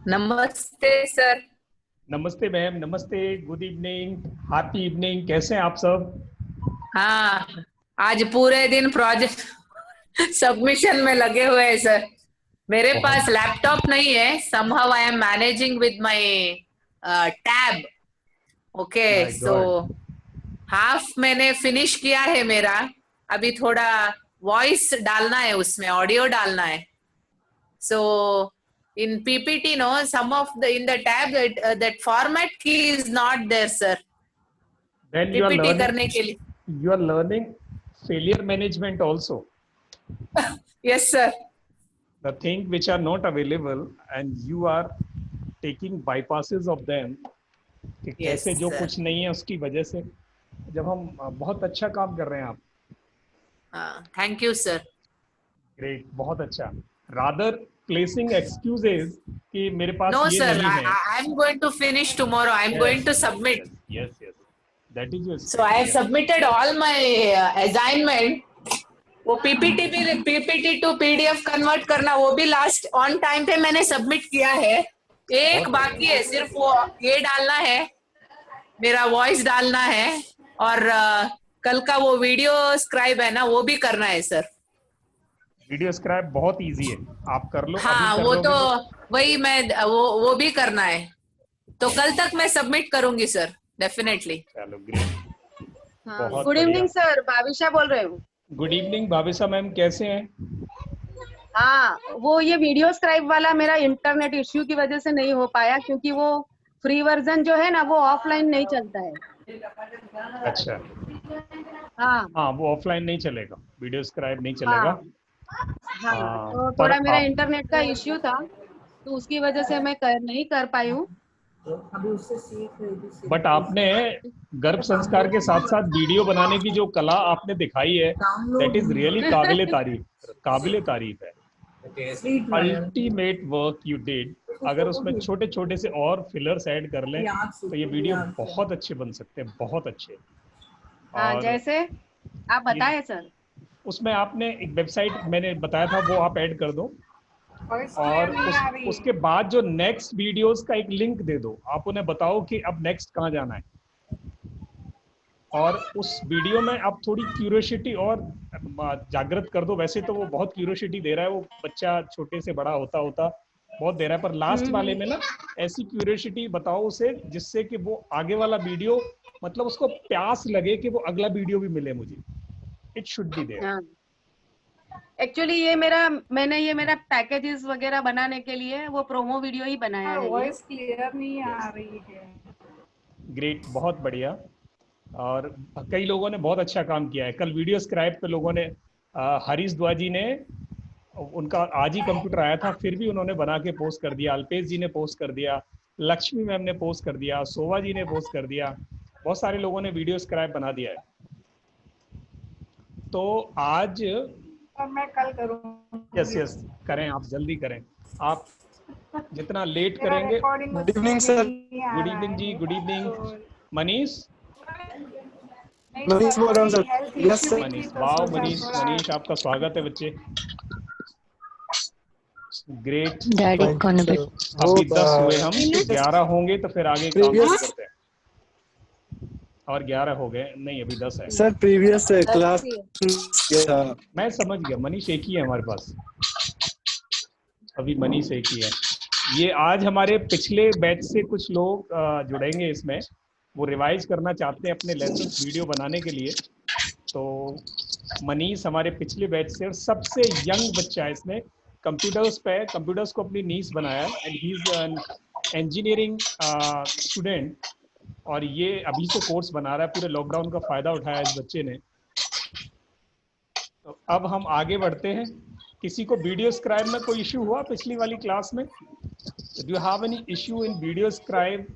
नमस्ते सर। नमस्ते मैम, नमस्ते, गुड इवनिंग, हैप्पी इवनिंग। कैसे हैं आप सब? हाँ, आज पूरे दिन प्रोजेक्ट सबमिशन में लगे हुए हैं सर। मेरे पास लैपटॉप नहीं है, somehow I am managing with my tab. Okay, my so God. Half मैंने फिनिश किया है मेरा। अभी थोड़ा वॉइस डालना है, उसमें ऑडियो डालना है। सो in PPT, no, some of the in the tab that format key is not there, sir. Then PPT करने के लिए। you are learning failure management also. Yes, sir. The thing which are not available and you are taking bypasses of them, कि Yes, कैसे जो sir. कुछ नहीं है उसकी वजह से जब हम बहुत अच्छा काम कर रहे हैं आप। Thank you, sir. ग्रेट, बहुत अच्छा। रादर प्लेसिंग एक्सक्यूजेज कि मेरे पास No, ये sir. नहीं है। I'm going to finish tomorrow. I'm going to submit. Yes, yes, that is your So I have strength. submitted all my assignment. वो PPT to PDF convert करना, वो भी last on time पे मैंने submit किया है। एक बाकी है, सिर्फ वो ये डालना है, मेरा वॉइस डालना है, और कल का वो वीडियो स्क्राइब है ना, वो भी करना है सर। वीडियो स्क्राइब बहुत इजी है, आप कर लो। हाँ, अभी कर वो लोगे तो वही मैं वो भी करना है, तो कल तक मैं सबमिट करूंगी सर, डेफिनेटली। चलो ग्रेट, बहुत गुड इवनिंग सर, भाविशा बोल रहे हूँ। गुड इवनिंग भाविशा मैम, कैसे हैं? हाँ, वो ये वीडियो स्क्राइब वाला मेरा इंटरनेट इश्यू की वजह से नहीं हो पाया, क्योंकि वो फ्री वर्जन जो है ना, वो ऑफलाइन नहीं चलता है। अच्छा, हाँ वो ऑफलाइन नहीं चलेगा, वीडियो स्क्राइब नहीं चलेगा। हाँ, तो पर थोड़ा मेरा इंटरनेट का इश्यू था, तो उसकी वजह से मैं नहीं कर पाई हूँ। बट आपने गर्भ संस्कार के साथ साथ वीडियो बनाने की जो कला आपने दिखाई है, दैट इज रियली काबिले तारीफ है। Ultimate work you did. अगर उसमें छोटे छोटे से और फिलर्स ऐड कर लें तो ये वीडियो बहुत अच्छे बन सकते हैं, बहुत अच्छे। हाँ, और जैसे आप बताएं सर। उसमें आपने एक वेबसाइट मैंने बताया था, वो आप ऐड कर दो, और उसके बाद जो नेक्स्ट वीडियोस का एक लिंक दे दो। आप उन्हें बताओ कि अब नेक्स्ट कहाँ जाना है, और उस वीडियो में आप थोड़ी क्यूरियोसिटी और जागृत कर दो। वैसे तो वो बहुत क्यूरियोसिटी दे रहा है, वो बच्चा छोटे से बड़ा होता होता बहुत दे रहा है, पर लास्ट वाले में ना ऐसी क्यूरियोसिटी बताओ उसे, जिससे कि वो आगे वाला वीडियो, मतलब उसको प्यास लगे कि वो अगला वीडियो भी मिले मुझे। It should be there. Actually मैंने ये मेरा पैकेजेस वगैरह बनाने के लिए वो प्रोमो वीडियो ही बनाया है। वॉइस क्लियर नहीं आ रही है। ग्रेट, बहुत बढ़िया। और कई लोगों ने बहुत अच्छा काम किया है। कल वीडियो स्क्राइब पे लोगों ने, हरीश दुआ जी ने, उनका आज ही कंप्यूटर आया था, फिर भी उन्होंने बना के पोस्ट कर दिया। अल्पेश जी ने पोस्ट कर दिया, लक्ष्मी मैम ने पोस्ट कर दिया, सोवा जी ने पोस्ट कर दिया, बहुत सारे लोगों ने वीडियो स्क्राइब बना दिया है। तो आज मैं कल करूँगी। यस करें, आप जल्दी करें। आप जितना लेट करेंगे। Good evening sir. Good evening ji, good evening. Manish बोल रहा हूँ सर। Yes sir. मनीष, वाह मनीष आपका स्वागत है बच्चे। ग्रेट। अभी 10 हुए हम, 11 होंगे तो फिर आगे काम करते हैं। और 11 हो गए, नहीं अभी 10 है सर। प्रीवियस क्लास मैं समझ गया, मनीष एक ही है हमारे पास, अभी मनीष एक ही है। ये आज हमारे पिछले बैच से कुछ लोग जुड़ेंगे इसमें, वो रिवाइज करना चाहते हैं अपने लेसन वीडियो बनाने के लिए। तो मनीष हमारे पिछले बैच से और सबसे यंग बच्चा है, इसने कंप्यूटर्स को अपनी नीश बनाया, and he is an engineering student, और ये अभी से कोर्स बना रहा है। पूरे लॉकडाउन का फायदा उठाया इस बच्चे ने। तो अब हम आगे बढ़ते हैं। किसी को वीडियो स्क्राइब में कोई इश्यू हुआ पिछली वाली क्लास में? Do you have any issue in video scribe,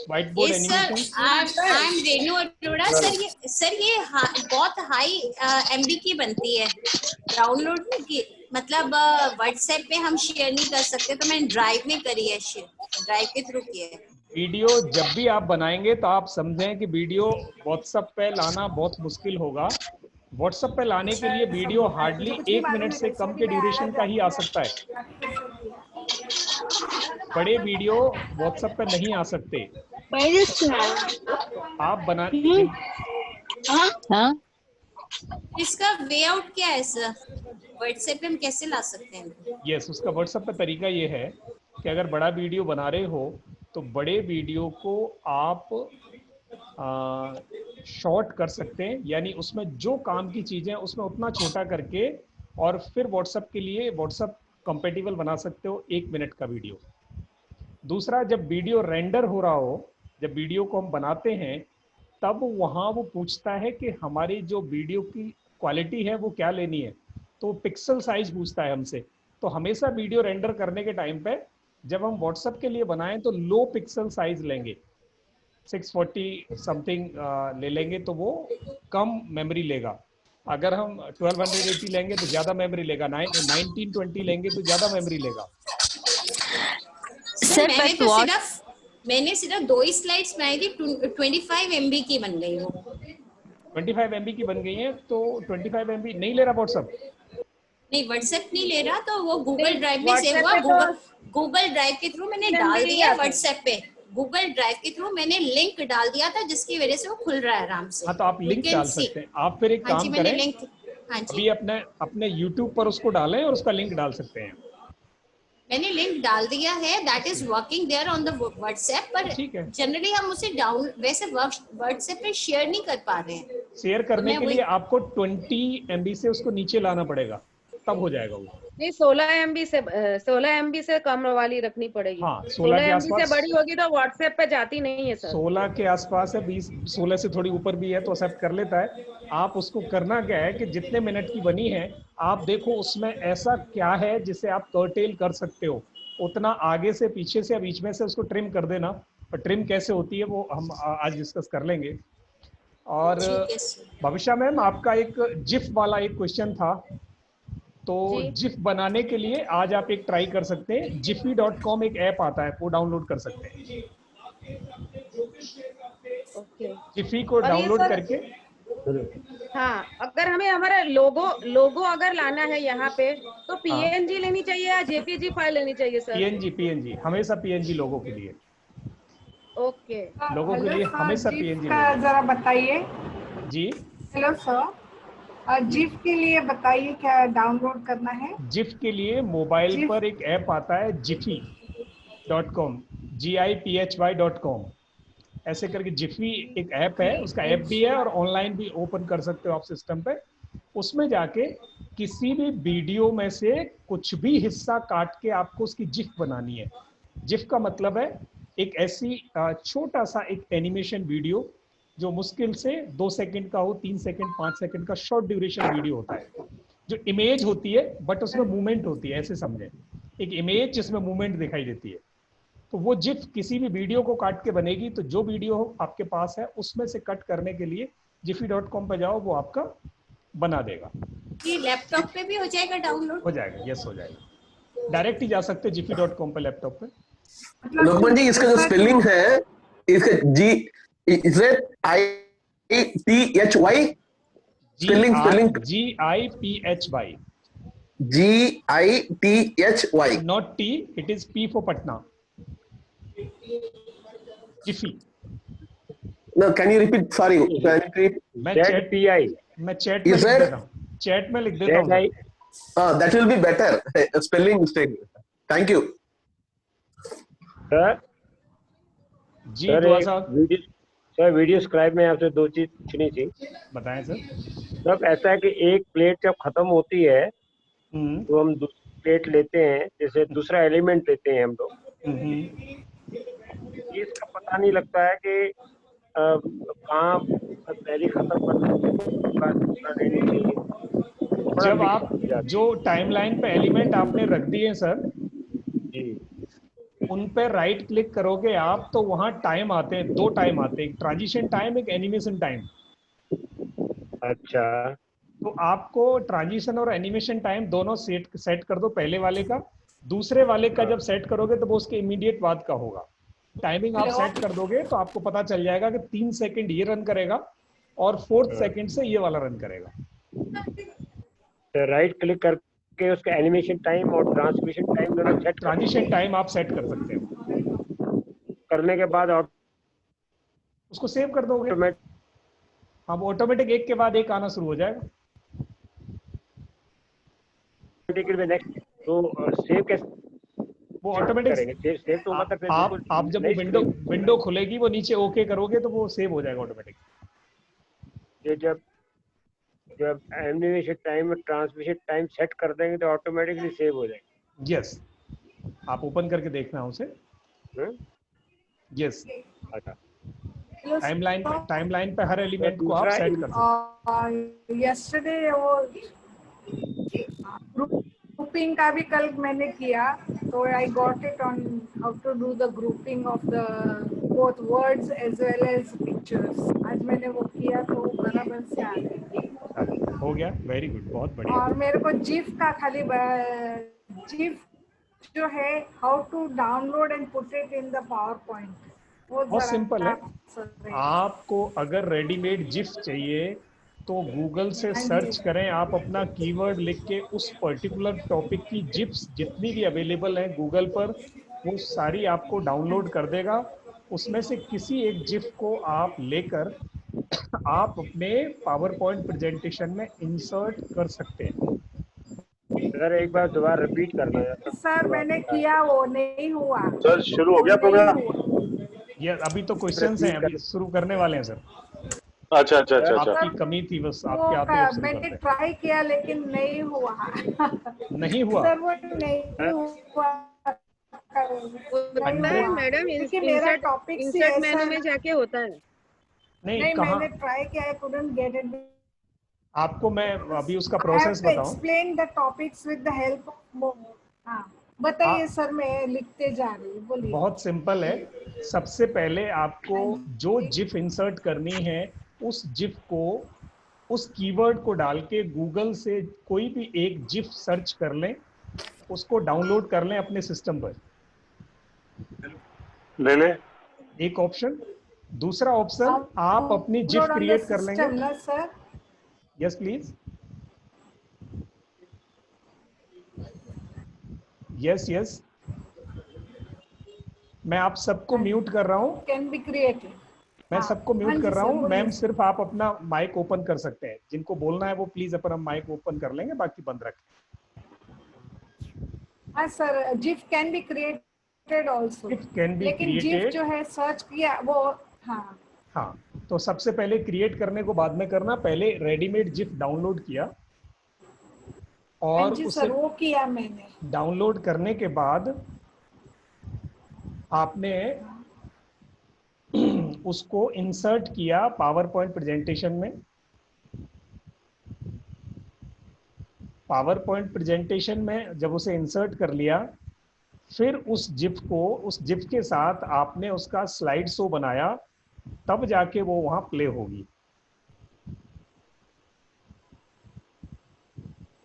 white board animation? I am Renu Arora sir. ये बहुत हाई एमबी की बनती है, डाउनलोड की, मतलब व्हाट्सएप पे हम शेयर नहीं कर सकते, तो मैंने ड्राइव में करी है, शेयर ड्राइव के थ्रू किया है। वीडियो जब भी आप बनाएंगे तो आप समझें कि वीडियो व्हाट्सएप पे लाना बहुत मुश्किल होगा। व्हाट्सएप पे लाने के लिए वीडियो हार्डली 1 मिनट से कम के ड्यूरेशन का ही आ सकता है। बड़े वीडियो व्हाट्सएप पे नहीं आ सकते। आप बना हाँ इसका वे आउट क्या है सर? व्हाट्सएप पे हम कैसे ला सकते हैं? यस, उसका व्हाट्सएप पे तरीका ये है कि अगर बड़ा वीडियो बना रहे हो तो बड़े वीडियो को आप शॉर्ट कर सकते हैं, यानी उसमें जो काम की चीज़ें उसमें उतना छोटा करके और फिर व्हाट्सएप के लिए व्हाट्सएप कंपेटिबल बना सकते हो 1 मिनट का वीडियो। दूसरा, जब वीडियो रेंडर हो रहा हो, जब वीडियो को हम बनाते हैं तब वहाँ वो पूछता है कि हमारी जो वीडियो की क्वालिटी है वो क्या लेनी है, तो पिक्सल साइज पूछता है हमसे। तो हमेशा वीडियो रेंडर करने के टाइम पे जब हम व्हाट्सएप के लिए बनाएं तो लो पिक्सल साइज लेंगे, 640 समथिंग ले लेंगे तो वो कम मेमोरी लेगा। अगर हम 1280 लेंगे तो ज़्यादा मेमोरी लेगा, 1920 लेंगे तो ज़्यादा मेमोरी लेगा। सर मैंने सिर्फ 2 ही स्लाइड्स बनाई थी, 25 MB की बन गई वो। 25 MB की बन गई है तो 25 MB नहीं ले रहा व्हाट्सएप? नहीं, व्हाट्सएप नहीं ले रहा, तो वो गूगल ड्राइव में सेव हुआ। गूगल ड्राइव के थ्रू मैंने डाल दिया व्हाट्सएप पे। गूगल ड्राइव के थ्रू मैंने लिंक डाल दिया था जिसकी वजह से वो खुल रहा है आराम से। हाँ, तो आप लिंक डाल सकते हैं। आप फिर एक काम करें, अभी अपने YouTube पर उसको डालें और उसका लिंक डाल सकते हैं। मैंने लिंक डाल दिया है, that is working there on the WhatsApp, पर जनरली हम उसे डाउन वैसे व्हाट्सएप पे शेयर नहीं कर पा रहे हैं। शेयर करने के लिए आपको 20 MB से उसको नीचे लाना पड़ेगा, तब हो जाएगा वो। नहीं, 16 MB से कम वाली रखनी पड़ेगी। हाँ, 16 के MB से बड़ी होगी तो व्हाट्सएप पे जाती नहीं है सर। 16 के आसपास है, 16 से थोड़ी ऊपर भी है तो एक्सेप्ट कर लेता है। आप उसको करना क्या है कि जितने मिनट की बनी है आप देखो उसमें ऐसा क्या है जिसे आप कर्टेल कर सकते हो, उतना आगे से पीछे से या बीच में से उसको ट्रिम कर देना। और ट्रिम कैसे होती है वो हम आज डिस्कस कर लेंगे। और भविष्य मैम, आपका एक जिफ वाला एक क्वेश्चन था, तो जिफ बनाने के लिए आज आप एक ट्राई कर सकते हैं। jiffy.com एक ऐप आता है, वो डाउनलोड कर सकते हैं। जिफी को डाउनलोड करके, हाँ, अगर हमें हमारा लोगो अगर लाना है यहाँ पे तो PNG लेनी चाहिए या JPG फाइल लेनी चाहिए सर? PNG हमेशा PNG लोगों के लिए। ओके, लोगों के लिए हमेशा PNG जरा बताइए जी। हेलो सर, जिफ के लिए बताइए क्या डाउनलोड करना है? जिफ के लिए मोबाइल पर एक ऐप आता है jiffy.com, GIPHY.com ऐसे करके। जिफी एक ऐप है, उसका ऐप भी है और ऑनलाइन भी ओपन कर सकते हो आप सिस्टम पे। उसमें जाके किसी भी वीडियो में से कुछ भी हिस्सा काट के आपको उसकी जिफ बनानी है। जिफ का मतलब है एक ऐसी छोटा सा एक एनिमेशन वीडियो जो मुश्किल से 2 सेकंड का हो, 3 सेकंड, 5 सेकंड का शॉर्ट ड्यूरेशन वीडियो होता है, जो इमेज होती है बट उसमें मूवमेंट होती है। ऐसे समझें, एक इमेज जिसमें मूवमेंट दिखाई देती है। तो वो जिफ किसी भी वीडियो को काट के बनेगी। तो जो वीडियो आपके पास है उसमें से कट करने के लिए jiffy.com पे जाओ, वो आपका बना देगा। ये लैपटॉप पे भी हो जाएगा डाउनलोड? हो जाएगा, यस हो जाएगा। डायरेक्ट ही जा सकते हैं jiffy.com पे लैपटॉप पे। लोकमान जी, इसका जो स्पेलिंग है, इसका GIPHY spelling GIPHY not T, it is P for Patna. Jiffy. No, can you repeat? Sorry, can you repeat? मैं चैट में लिख देता हूँ। That will be better. Spelling mistake. Thank you. Sir ji Dua sahab. Sir video scribe में आपसे 2 चीज पूछनी थी। बताएं सर। सब ऐसा है कि एक प्लेट जब खत्म होती है तो हम दूसरी प्लेट लेते हैं, जैसे दूसरा एलिमेंट लेते हैं हम लोग। इसका पता नहीं लगता है कि कहाँ पहले खत्म करना चाहिए। जब आप जो टाइमलाइन पे एलिमेंट आपने रख दिए सर जी, उन पे राइट क्लिक करोगे आप तो वहां टाइम आते हैं, 2 टाइम आते हैं, एक ट्रांजिशन टाइम, एक एनिमेशन टाइम। अच्छा, तो आपको ट्रांजिशन और एनिमेशन टाइम दोनों सेट कर दो, पहले वाले का। दूसरे वाले का जब सेट करोगे तो वो उसके इमीडिएट बाद का होगा। टाइमिंग आप सेट कर दोगे तो आपको पता चल जाएगा कि 3 सेकंड ये रन करेगा और 4th सेकंड से ये वाला रन करेगा। राइट क्लिक करके उसका एनिमेशन टाइम और ट्रांसमिशन टाइम दोनों सेट ट्रांजिशन टाइम आप सेट कर सकते हो। करने के बाद उसको सेव कर दोगे, अब ऑटोमेटिक एक के बाद एक आना शुरू हो जाएगा। नेक्स्ट तो सेव कैसे वो ऑटोमेटिक करेंगे? सेव तो मतलब फिर आप जब वो विंडो खुलेगी वो नीचे ओके करोगे तो वो सेव हो जाएगा ऑटोमेटिक। ये जब एनिमेशन टाइम और ट्रांसमिशन टाइम सेट कर देंगे तो ऑटोमेटिकली सेव हो जाएगा। यस, आप ओपन करके देखना उसे। यस, अच्छा, टाइमलाइन पे हर एलिमेंट को आप सेट कर सकते हैं। यस्टरडे वो ग्रुपिंग का भी कल मैंने किया तो I got it on how to do the grouping of the both words as well as pictures. आज मैंने वो किया तो बराबर से आ गया। हो गया, वेरी गुड, बहुत बढ़िया। और मेरे को जिफ का खाली जिफ जो है how to download and put it in the PowerPoint, बहुत सिंपल है। आपको अगर रेडीमेड जिफ चाहिए तो गूगल से सर्च करें, आप अपना कीवर्ड लिख के उस पर्टिकुलर टॉपिक की जिप्स जितनी भी अवेलेबल हैं गूगल पर वो सारी आपको डाउनलोड कर देगा। उसमें से किसी एक जिफ को आप लेकर आप अपने पावर पॉइंट प्रेजेंटेशन में इंसर्ट कर सकते हैं। सर एक बार दोबारा रिपीट करना है। सर मैंने किया, वो नहीं हुआ। सर शुरू हो गया प्रोग्राम? ये अभी तो क्वेश्चंस हैं, अभी शुरू करने वाले हैं सर। अच्छा अच्छा अच्छा अच्छा, आपकी कमी थी बस, आपके आते मैंने ट्राई किया लेकिन नहीं हुआ। नहीं हुआ सर वो नहीं हुआ। मैडम मेरा टॉपिक इंसर्ट मेनू में जाके होता है। नहीं मैंने ट्राई किया, आई कुडंट गेट इट। आपको मैं अभी उसका प्रोसेस बताऊं। Explain the topics with the help of. हाँ बताइए सर, मैं लिखते जा रही हूँ, बोलिए। बहुत सिंपल है। सबसे पहले आपको जो जिफ इंसर्ट करनी है उस जिफ को, उस कीवर्ड को डाल के गूगल से कोई भी एक जिफ सर्च कर लें, उसको डाउनलोड कर लें अपने सिस्टम पर। ले ले एक ऑप्शन। दूसरा ऑप्शन, आप अपनी जिफ क्रिएट कर लेंगे। Sir yes please. Yes yes, मैं आप सबको म्यूट कर रहा हूँ। Can be created. मैं सबको म्यूट कर रहा हूँ। मैम सिर्फ आप अपना माइक ओपन कर सकते हैं, जिनको बोलना है वो प्लीज अपना माइक ओपन कर लेंगे, बाकी बंद रखें। हाँ sir, GIF can be created also, लेकिन जिफ जो है सर्च किया वो। हाँ, तो सबसे पहले क्रिएट करने को बाद में करना, पहले रेडीमेड जिफ डाउनलोड किया और उसे वो किया मैंने। डाउनलोड करने के बाद आपने उसको इंसर्ट किया पावर पॉइंट प्रेजेंटेशन में। पावर पॉइंट प्रेजेंटेशन में जब उसे इंसर्ट कर लिया, फिर उस जिफ के साथ आपने उसका स्लाइड शो बनाया, तब जाके वो वहां प्ले होगी।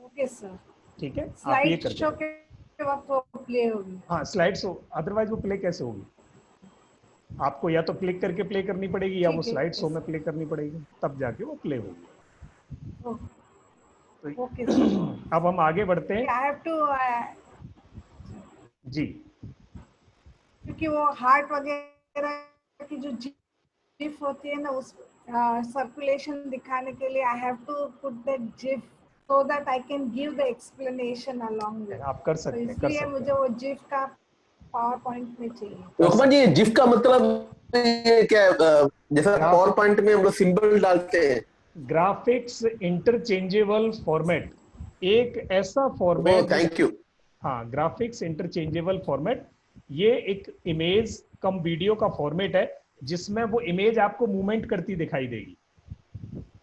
ओके सर, ठीक है, आप ये करके शो के वक्त वो प्ले होगी। हाँ, स्लाइड शो, अदरवाइज वो प्ले कैसे होगी? आपको या तो क्लिक करके प्ले करनी पड़ेगी या वो स्लाइड शो में प्ले करनी पड़ेगी, तब जाके वो प्ले होगी। ओके, अब हम आगे बढ़ते हैं। आई हैव टू जी, क्योंकि वो हार्ट वगैरह की जो जिफ होती है ना, उस सर्कुलेशन दिखाने के लिए I have to put that GIF so that I can give the explanation along with। आप कर सकते हैं, इसलिए मुझे वो जिफ का पावर पॉइंट में चाहिए। लोकमान जी, जिफ का मतलब ये क्या है? जैसा पावर पॉइंट में हम लोग सिंबल डालते हैं, ग्राफिक्स इंटरचेंजेबल फॉर्मेट, एक ऐसा फॉर्मेट। Thank you. हाँ, ग्राफिक्स इंटरचेंजेबल फॉर्मेट, ये एक इमेज कम वीडियो का फॉर्मेट है जिसमें वो इमेज आपको मूवमेंट करती दिखाई देगी।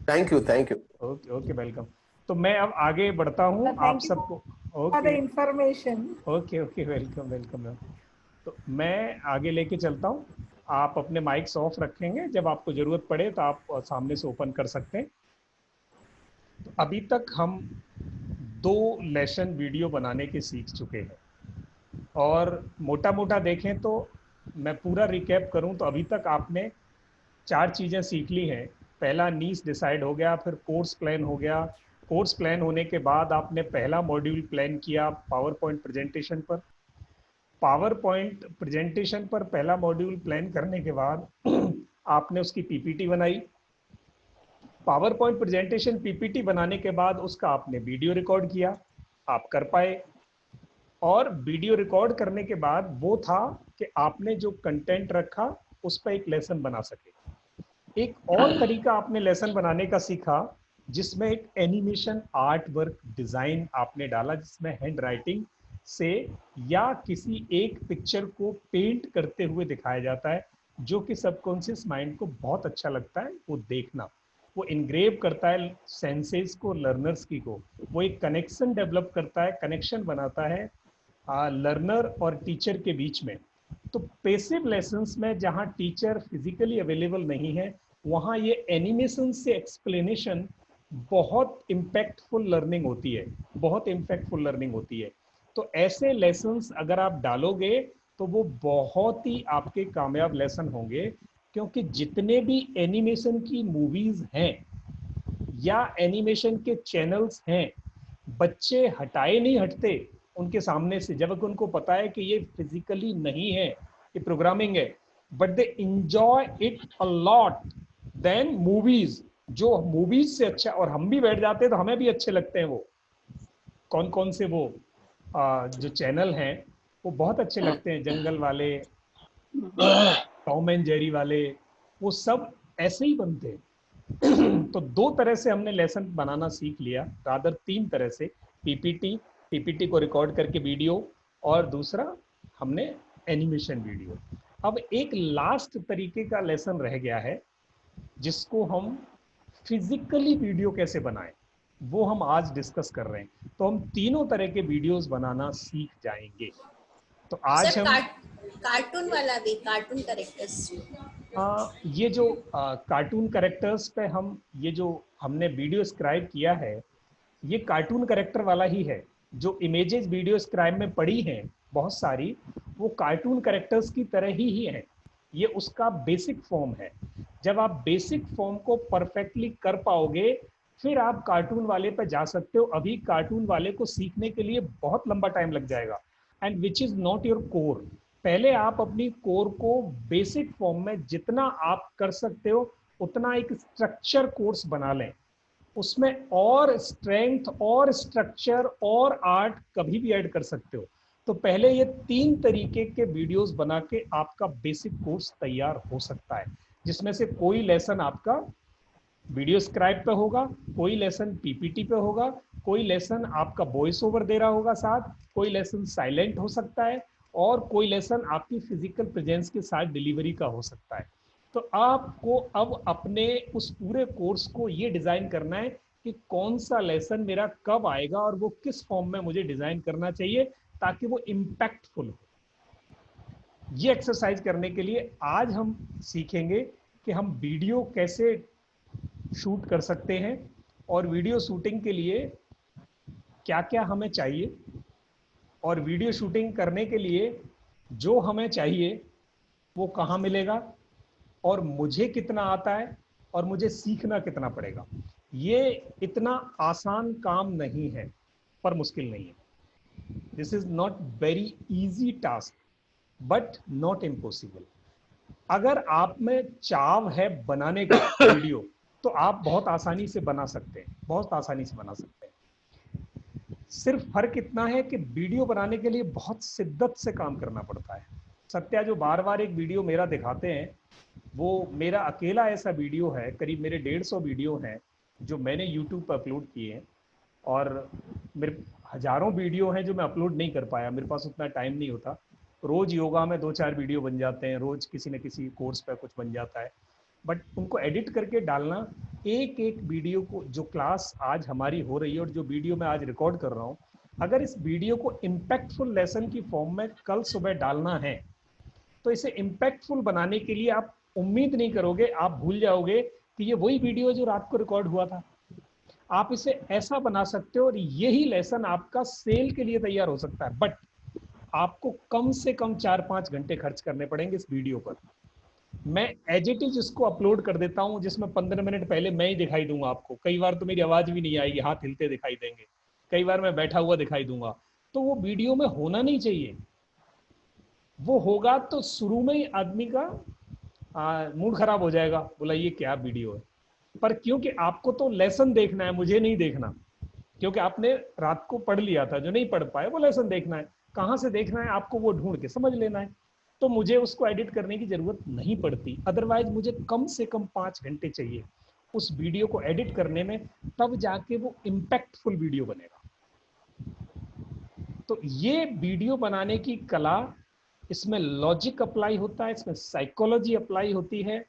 Thank you, thank you. Okay okay, welcome. तो मैं अब आगे बढ़ता हूँ आप सबको। Okay, information. Okay okay, welcome welcome. तो मैं आगे लेके चलता हूँ। आप अपने माइक्स ऑफ रखेंगे, जब आपको जरूरत पड़े तो आप सामने से ओपन कर सकते हैं। तो अभी तक हम 2 लेसन वीडियो बनाने के सीख चुके हैं, और मोटा मोटा देखें तो मैं पूरा रिकैप करूं तो अभी तक आपने 4 चीजें सीख ली हैं। पहला नीश डिसाइड हो गया, फिर कोर्स प्लान हो गया। कोर्स प्लान होने के बाद आपने पहला मॉड्यूल प्लान किया पावर पॉइंट प्रेजेंटेशन पर। पावर पॉइंट प्रेजेंटेशन पर पहला मॉड्यूल प्लान करने के बाद आपने उसकी पीपीटी बनाई। पावर पॉइंट प्रेजेंटेशन पीपीटी बनाने के बाद उसका आपने वीडियो रिकॉर्ड किया, आप कर पाए। और वीडियो रिकॉर्ड करने के बाद वो था कि आपने जो कंटेंट रखा उस पर एक लेसन बना सके। एक और तरीका आपने लेसन बनाने का सीखा जिसमें एक एनिमेशन आर्ट वर्क डिजाइन आपने डाला, जिसमें हैंड राइटिंग से या किसी एक पिक्चर को पेंट करते हुए दिखाया जाता है, जो कि सबकॉन्शियस माइंड को बहुत अच्छा लगता है वो देखना। वो इनग्रेव करता है सेंसेस को, लर्नर्स की को। वो एक कनेक्शन डेवलप करता है, कनेक्शन बनाता है लर्नर और टीचर के बीच में। तो पैसिव लेसन्स में जहाँ टीचर फिजिकली अवेलेबल नहीं है, वहाँ ये एनिमेशन से एक्सप्लेनेशन बहुत इम्पैक्टफुल लर्निंग होती है, बहुत इम्पैक्टफुल लर्निंग होती है। तो ऐसे लेसन्स अगर आप डालोगे तो वो बहुत ही आपके कामयाब लेसन होंगे, क्योंकि जितने भी एनिमेशन की मूवीज हैं या एनिमेशन के चैनल्स हैं, बच्चे हटाए नहीं हटते उनके सामने से, जब उनको पता है कि ये फिजिकली नहीं है, ये प्रोग्रामिंग है, but they enjoy it a lot than movies. जो मूवीज से अच्छा, और हम भी बैठ जाते हैं तो हमें भी अच्छे लगते हैं वो कौन कौन से वो जो चैनल हैं वो बहुत अच्छे लगते हैं, जंगल वाले, टॉम एंड जेरी वाले, वो सब ऐसे ही बनते हैं। तो 2 तरह से हमने लेसन बनाना सीख लिया, रादर 3 तरह से, पीपीटी को रिकॉर्ड करके वीडियो, और दूसरा हमने एनिमेशन वीडियो। अब एक लास्ट तरीके का लेसन रह गया है जिसको हम फिजिकली वीडियो कैसे बनाएं, वो हम आज डिस्कस कर रहे हैं। तो हम तीनों तरह के वीडियोस बनाना सीख जाएंगे। तो आज सर, हम कार्टून वाला भी, कार्टून कैरेक्टर्स, ये जो कार्टून कैरेक्टर्स पे हम ये जो हमने वीडियो स्क्राइब किया है, ये कार्टून कैरेक्टर वाला ही है। जो इमेजेस वीडियो स्क्राइब में पड़ी हैं बहुत सारी, वो कार्टून कैरेक्टर्स की तरह ही है। ये उसका बेसिक फॉर्म है। जब आप बेसिक फॉर्म को परफेक्टली कर पाओगे फिर आप कार्टून वाले पे जा सकते हो। अभी कार्टून वाले को सीखने के लिए बहुत लंबा टाइम लग जाएगा, and which is not your core. पहले आप अपनी कोर को बेसिक फॉर्म में जितना आप कर सकते हो उतना एक स्ट्रक्चर कोर्स बना लें, उसमें और स्ट्रेंथ और स्ट्रक्चर और आर्ट कभी भी ऐड कर सकते हो। तो पहले ये 3 तरीके के वीडियोस बना के आपका बेसिक कोर्स तैयार हो सकता है, जिसमें से कोई लेसन आपका वीडियो स्क्राइब पे होगा, कोई लेसन पीपीटी पे होगा, कोई लेसन आपका वॉइस ओवर दे रहा होगा साथ, कोई लेसन साइलेंट हो सकता है, और कोई लेसन आपकी फिजिकल प्रेजेंस के साथ डिलीवरी का हो सकता है। तो आपको अब अपने उस पूरे कोर्स को ये डिजाइन करना है कि कौन सा लेसन मेरा कब आएगा और वो किस फॉर्म में मुझे डिजाइन करना चाहिए ताकि वो इम्पैक्टफुल हो। ये एक्सरसाइज करने के लिए आज हम सीखेंगे कि हम वीडियो कैसे शूट कर सकते हैं, और वीडियो शूटिंग के लिए क्या क्या हमें चाहिए, और वीडियो शूटिंग करने के लिए जो हमें चाहिए वो कहाँ मिलेगा, और मुझे कितना आता है, और मुझे सीखना कितना पड़ेगा। ये इतना आसान काम नहीं है, पर मुश्किल नहीं है। This is not very easy task but not impossible. अगर आप में चाव है बनाने का वीडियो तो आप बहुत आसानी से बना सकते हैं, बहुत आसानी से बना सकते हैं। सिर्फ फर्क इतना है कि वीडियो बनाने के लिए बहुत शिद्दत से काम करना पड़ता है। सत्या जो बार बार एक वीडियो मेरा दिखाते हैं, वो मेरा अकेला ऐसा वीडियो है, करीब मेरे 150 वीडियो हैं जो मैंने यूट्यूब पर अपलोड किए हैं, और मेरे हजारों वीडियो हैं जो मैं अपलोड नहीं कर पाया, मेरे पास उतना टाइम नहीं होता। रोज योगा में 2-4 वीडियो बन जाते हैं, रोज किसी न किसी कोर्स पे कुछ बन जाता है, बट उनको एडिट करके डालना, एक एक वीडियो को, जो क्लास आज हमारी हो रही है और जो वीडियो मैं आज रिकॉर्ड कर रहा हूँ, अगर इस वीडियो को इम्पैक्टफुल लेसन की फॉर्म में कल सुबह डालना है तो इसे इम्पैक्टफुल बनाने के लिए आप उम्मीद नहीं करोगे, आप भूल जाओगे कि ये वही वीडियो जो रात को रिकॉर्ड हुआ था। आप इसे ऐसा बना सकते हो और यही लेसन आपका सेल के लिए तैयार हो सकता है। बट आपको कम से कम 4-5 घंटे खर्च करने पड़ेंगे इस वीडियो पर। मैं एज इट इज इसको अपलोड कर देता हूं, जिसमें 15 मिनट पहले मैं ही दिखाई दूंगा आपको। कई बार तो मेरी आवाज भी नहीं आएगी, हाथ हिलते दिखाई देंगे, कई बार मैं बैठा हुआ दिखाई दूंगा। तो वो वीडियो में होना नहीं चाहिए। वो होगा तो शुरू में ही आदमी का मूड खराब हो जाएगा, बोला ये क्या वीडियो है। पर क्योंकि आपको तो लेसन देखना है, मुझे नहीं देखना, क्योंकि आपने रात को पढ़ लिया था, जो नहीं पढ़ पाए वो लेसन देखना है। कहाँ से देखना है आपको, वो ढूंढ के समझ लेना है। तो मुझे उसको एडिट करने की जरूरत नहीं पड़ती। अदरवाइज मुझे कम से कम 5 घंटे चाहिए उस वीडियो को एडिट करने में, तब जाके वो इम्पैक्टफुल वीडियो बनेगा। तो ये वीडियो बनाने की कला, इसमें लॉजिक अप्लाई होता है, इसमें साइकोलॉजी अप्लाई होती है,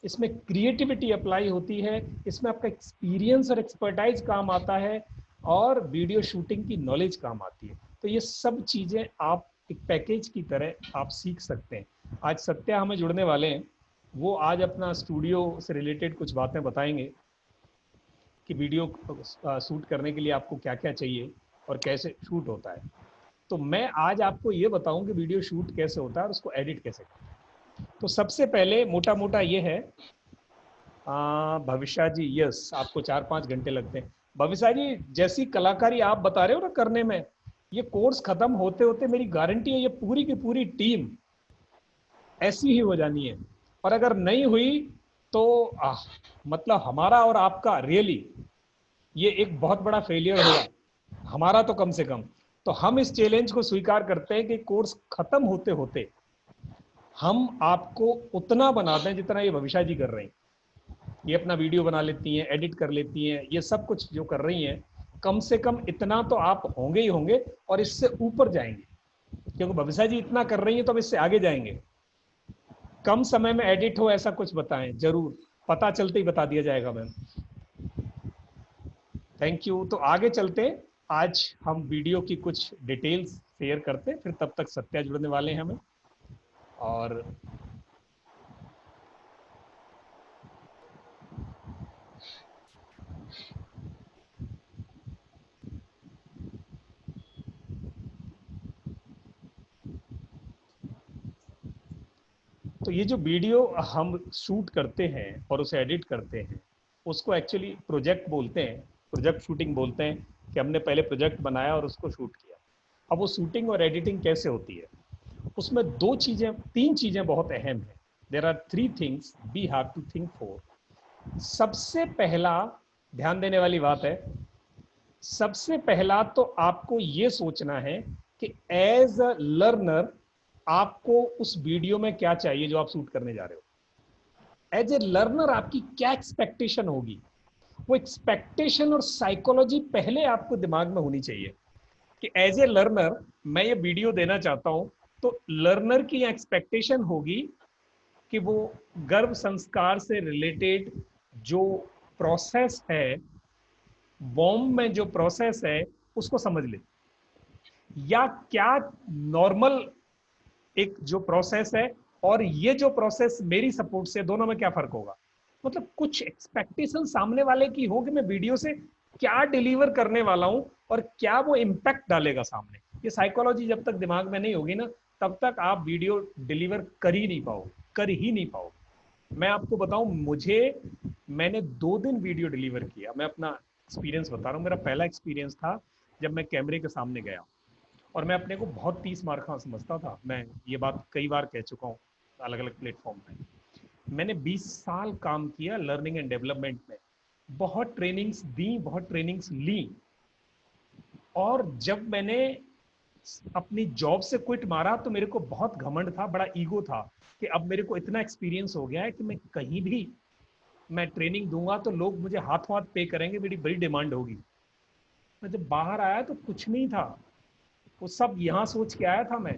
इसमें क्रिएटिविटी अप्लाई होती है, इसमें आपका एक्सपीरियंस और एक्सपर्टाइज काम आता है, और वीडियो शूटिंग की नॉलेज काम आती है। तो ये सब चीजें आप एक पैकेज की तरह आप सीख सकते हैं। आज सत्या हमें जुड़ने वाले हैं, वो आज अपना स्टूडियो से रिलेटेड कुछ बातें बताएंगे कि वीडियो शूट करने के लिए आपको क्या क्या चाहिए और कैसे शूट होता है। तो मैं आज आपको ये बताऊं कि वीडियो शूट कैसे होता है और उसको एडिट कैसे करते हैं। तो सबसे पहले मोटा मोटा ये है, भविष्या जी, यस आपको 4-5 घंटे लगते हैं। भविष्या जी, जैसी कलाकारी आप बता रहे हो ना करने में, ये कोर्स खत्म होते होते मेरी गारंटी है ये पूरी की पूरी टीम ऐसी ही हो जानी है। और अगर नहीं हुई तो मतलब हमारा और आपका रियली ये एक बहुत बड़ा फेलियर होगा, हमारा तो कम से कम। तो हम इस चैलेंज को स्वीकार करते हैं कि कोर्स खत्म होते होते हम आपको उतना बना दें जितना ये भविष्या जी कर रही हैं। ये अपना वीडियो बना लेती हैं, एडिट कर लेती हैं, ये सब कुछ जो कर रही हैं, कम से कम इतना तो आप होंगे ही होंगे, और इससे ऊपर जाएंगे, क्योंकि भविष्या जी इतना कर रही हैं तो अब इससे आगे जाएंगे। कम समय में एडिट हो ऐसा कुछ बताएं, जरूर पता चलते ही बता दिया जाएगा मैम। Thank you. तो आगे चलते हैं, आज हम वीडियो की कुछ डिटेल्स शेयर करते हैं, फिर तब तक सत्या जुड़ने वाले हैं हमें। और तो ये जो वीडियो हम शूट करते हैं और उसे एडिट करते हैं, उसको एक्चुअली प्रोजेक्ट बोलते हैं, प्रोजेक्ट शूटिंग बोलते हैं, कि हमने पहले प्रोजेक्ट बनाया और उसको शूट किया। अब वो शूटिंग और एडिटिंग कैसे होती है, उसमें 3 चीजें बहुत अहम है। There are 3 things we have to think for. सबसे पहला ध्यान देने वाली बात है, सबसे पहला तो आपको ये सोचना है कि एज अ लर्नर आपको उस वीडियो में क्या चाहिए जो आप शूट करने जा रहे हो। एज ए लर्नर आपकी क्या एक्सपेक्टेशन होगी, वो एक्सपेक्टेशन और साइकोलॉजी पहले आपको दिमाग में होनी चाहिए कि एज ए लर्नर मैं ये वीडियो देना चाहता हूं। तो लर्नर की एक्सपेक्टेशन होगी कि वो गर्भ संस्कार से रिलेटेड जो प्रोसेस है, वॉम में जो प्रोसेस है, उसको समझ ले, या क्या नॉर्मल एक जो प्रोसेस है और ये जो प्रोसेस मेरी सपोर्ट से, दोनों में क्या फर्क होगा। मतलब कुछ एक्सपेक्टेशन सामने वाले की हो कि मैं वीडियो से क्या डिलीवर करने वाला हूं और क्या वो इम्पैक्ट डालेगा सामने। ये साइकोलॉजी जब तक दिमाग में नहीं होगी ना, तब तक आप वीडियो डिलीवर कर ही नहीं पाओगे। मैं आपको बताऊं, मैंने 2 दिन वीडियो डिलीवर किया। मैं अपना एक्सपीरियंस बता रहा हूँ। मेरा पहला एक्सपीरियंस था जब मैं कैमरे के सामने गया, और मैं अपने को बहुत 30 मार्का समझता था। मैं ये बात कई बार कह चुका हूँ अलग अलग प्लेटफॉर्म पे। मैंने 20 साल काम किया लर्निंग एंड डेवलपमेंट में, बहुत ट्रेनिंग्स दी, बहुत ट्रेनिंग्स ली, और जब मैंने अपनी जॉब से क्विट मारा तो मेरे को बहुत घमंड था, बड़ा ईगो था कि अब मेरे को इतना एक्सपीरियंस हो गया है कि मैं कहीं भी मैं ट्रेनिंग दूंगा तो लोग मुझे हाथों हाथ पे करेंगे, मेरी बड़ी डिमांड होगी। मैं जब बाहर आया तो कुछ नहीं था, वो सब यहाँ सोच के आया था मैं,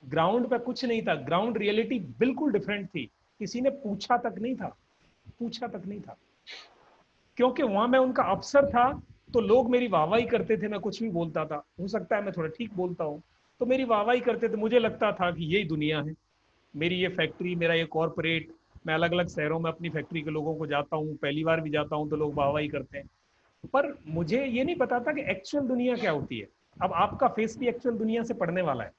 ग्राउंड पे कुछ नहीं था। ग्राउंड रियलिटी बिल्कुल डिफरेंट थी। किसी ने पूछा तक नहीं था, क्योंकि वहां मैं उनका अफसर था, तो लोग मेरी वाहवाही करते थे। मैं कुछ भी बोलता था, हो सकता है मैं थोड़ा ठीक बोलता हूँ, तो मेरी वाहवाही करते थे। मुझे लगता था कि यही दुनिया है, मेरी ये फैक्ट्री, मेरा ये कॉर्पोरेट। मैं अलग अलग शहरों में अपनी फैक्ट्री के लोगों को जाता हूँ, पहली बार भी जाता हूँ तो लोग वाहवाही करते हैं, पर मुझे ये नहीं पता था कि एक्चुअल दुनिया क्या होती है। अब आपका फेस भी एक्चुअल दुनिया से पढ़ने वाला है।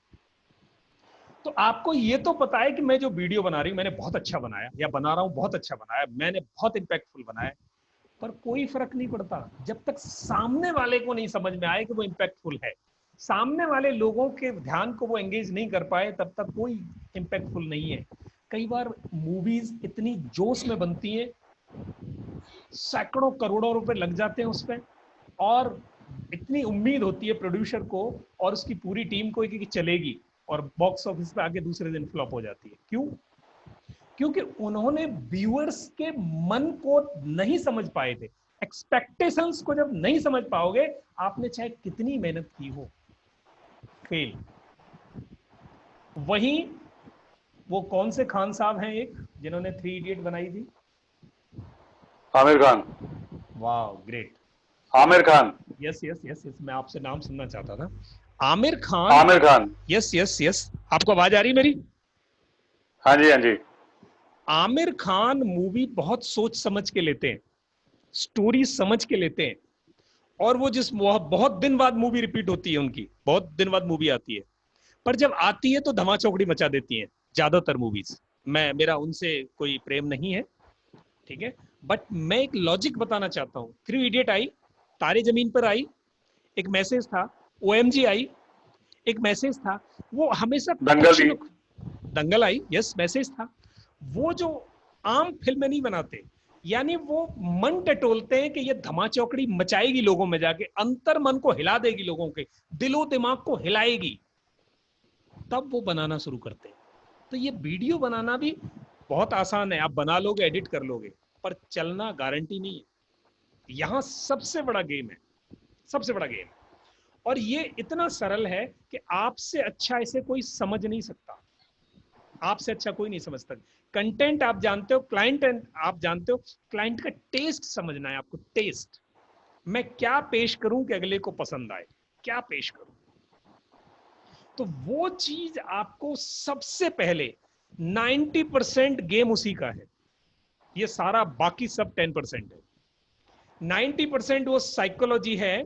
तो आपको ये तो पता है कि मैं जो वीडियो बना रही हूँ मैंने बहुत अच्छा बनाया, या बना रहा हूँ बहुत अच्छा बनाया, मैंने बहुत इम्पैक्टफुल बनाया, पर कोई फर्क नहीं पड़ता जब तक सामने वाले को नहीं समझ में आए कि वो इम्पैक्टफुल है। सामने वाले लोगों के ध्यान को वो एंगेज नहीं कर पाए तब तक कोई इम्पैक्टफुल नहीं है। कई बार मूवीज इतनी जोश में बनती हैं, सैकड़ों करोड़ों रुपए लग जाते हैं उस पर, और इतनी उम्मीद होती है प्रोड्यूसर को और उसकी पूरी टीम को कि चलेगी, और बॉक्स ऑफिस पे आगे दूसरे दिन फ्लॉप हो जाती है। क्यों? क्योंकि उन्होंने व्यूअर्स के मन को नहीं समझ पाए थे। एक्सपेक्टेशंस को जब नहीं समझ पाओगे, आपने चाहे कितनी मेहनत की हो, फेल। वहीं वो कौन से खान साहब हैं एक जिन्होंने 3 इडियट बनाई थी? आमिर खान। वाह, great. Aamir Khan. Yes yes yes yes, मैं आपसे नाम सुनना चाहता था। Aamir Khan. Aamir Khan. Yes yes yes, आपको आवाज आ रही मेरी? हाँ जी, हाँ जी। आमिर खान मूवी बहुत सोच समझ के लेते हैं, स्टोरी समझ के लेते हैं, और वो बहुत दिन बाद मूवी रिपीट होती है उनकी, बहुत दिन बाद मूवी आती है, पर जब आती है तो धमाचौकड़ी मचा देती हैं ज्यादातर मूवीज। मेरा उनसे कोई प्रेम नहीं है, ठीक है, बट मैं एक लॉजिक बताना चाहता हूँ। 3 इडियट आई, तारे जमीन पर आई, एक मैसेज था। OMG आई, एक मैसेज था। वो हमेशा दंगल आई, यस, मैसेज था। वो जो आम फिल्में नहीं बनाते, यानी वो मन टटोलते हैं कि ये धमाचौकड़ी मचाएगी लोगों में जाके, अंतर मन को हिला देगी, लोगों के दिलो दिमाग को हिलाएगी, तब वो बनाना शुरू करते हैं। तो ये वीडियो बनाना भी बहुत आसान है, आप बना लोगे, एडिट कर लोगे, पर चलना गारंटी नहीं है। यहां सबसे बड़ा गेम है, सबसे बड़ा गेम। और ये इतना सरल है कि आपसे अच्छा इसे कोई समझ नहीं सकता, आपसे अच्छा कोई नहीं समझता। कंटेंट आप जानते हो, क्लाइंट आप जानते हो, क्लाइंट का टेस्ट समझना है आपको। टेस्ट, मैं क्या पेश करूं कि अगले को पसंद आए, क्या पेश करूं, तो वो चीज आपको सबसे पहले 90% गेम उसी का है। ये सारा बाकी सब 10% है। 90% वो साइकोलॉजी है।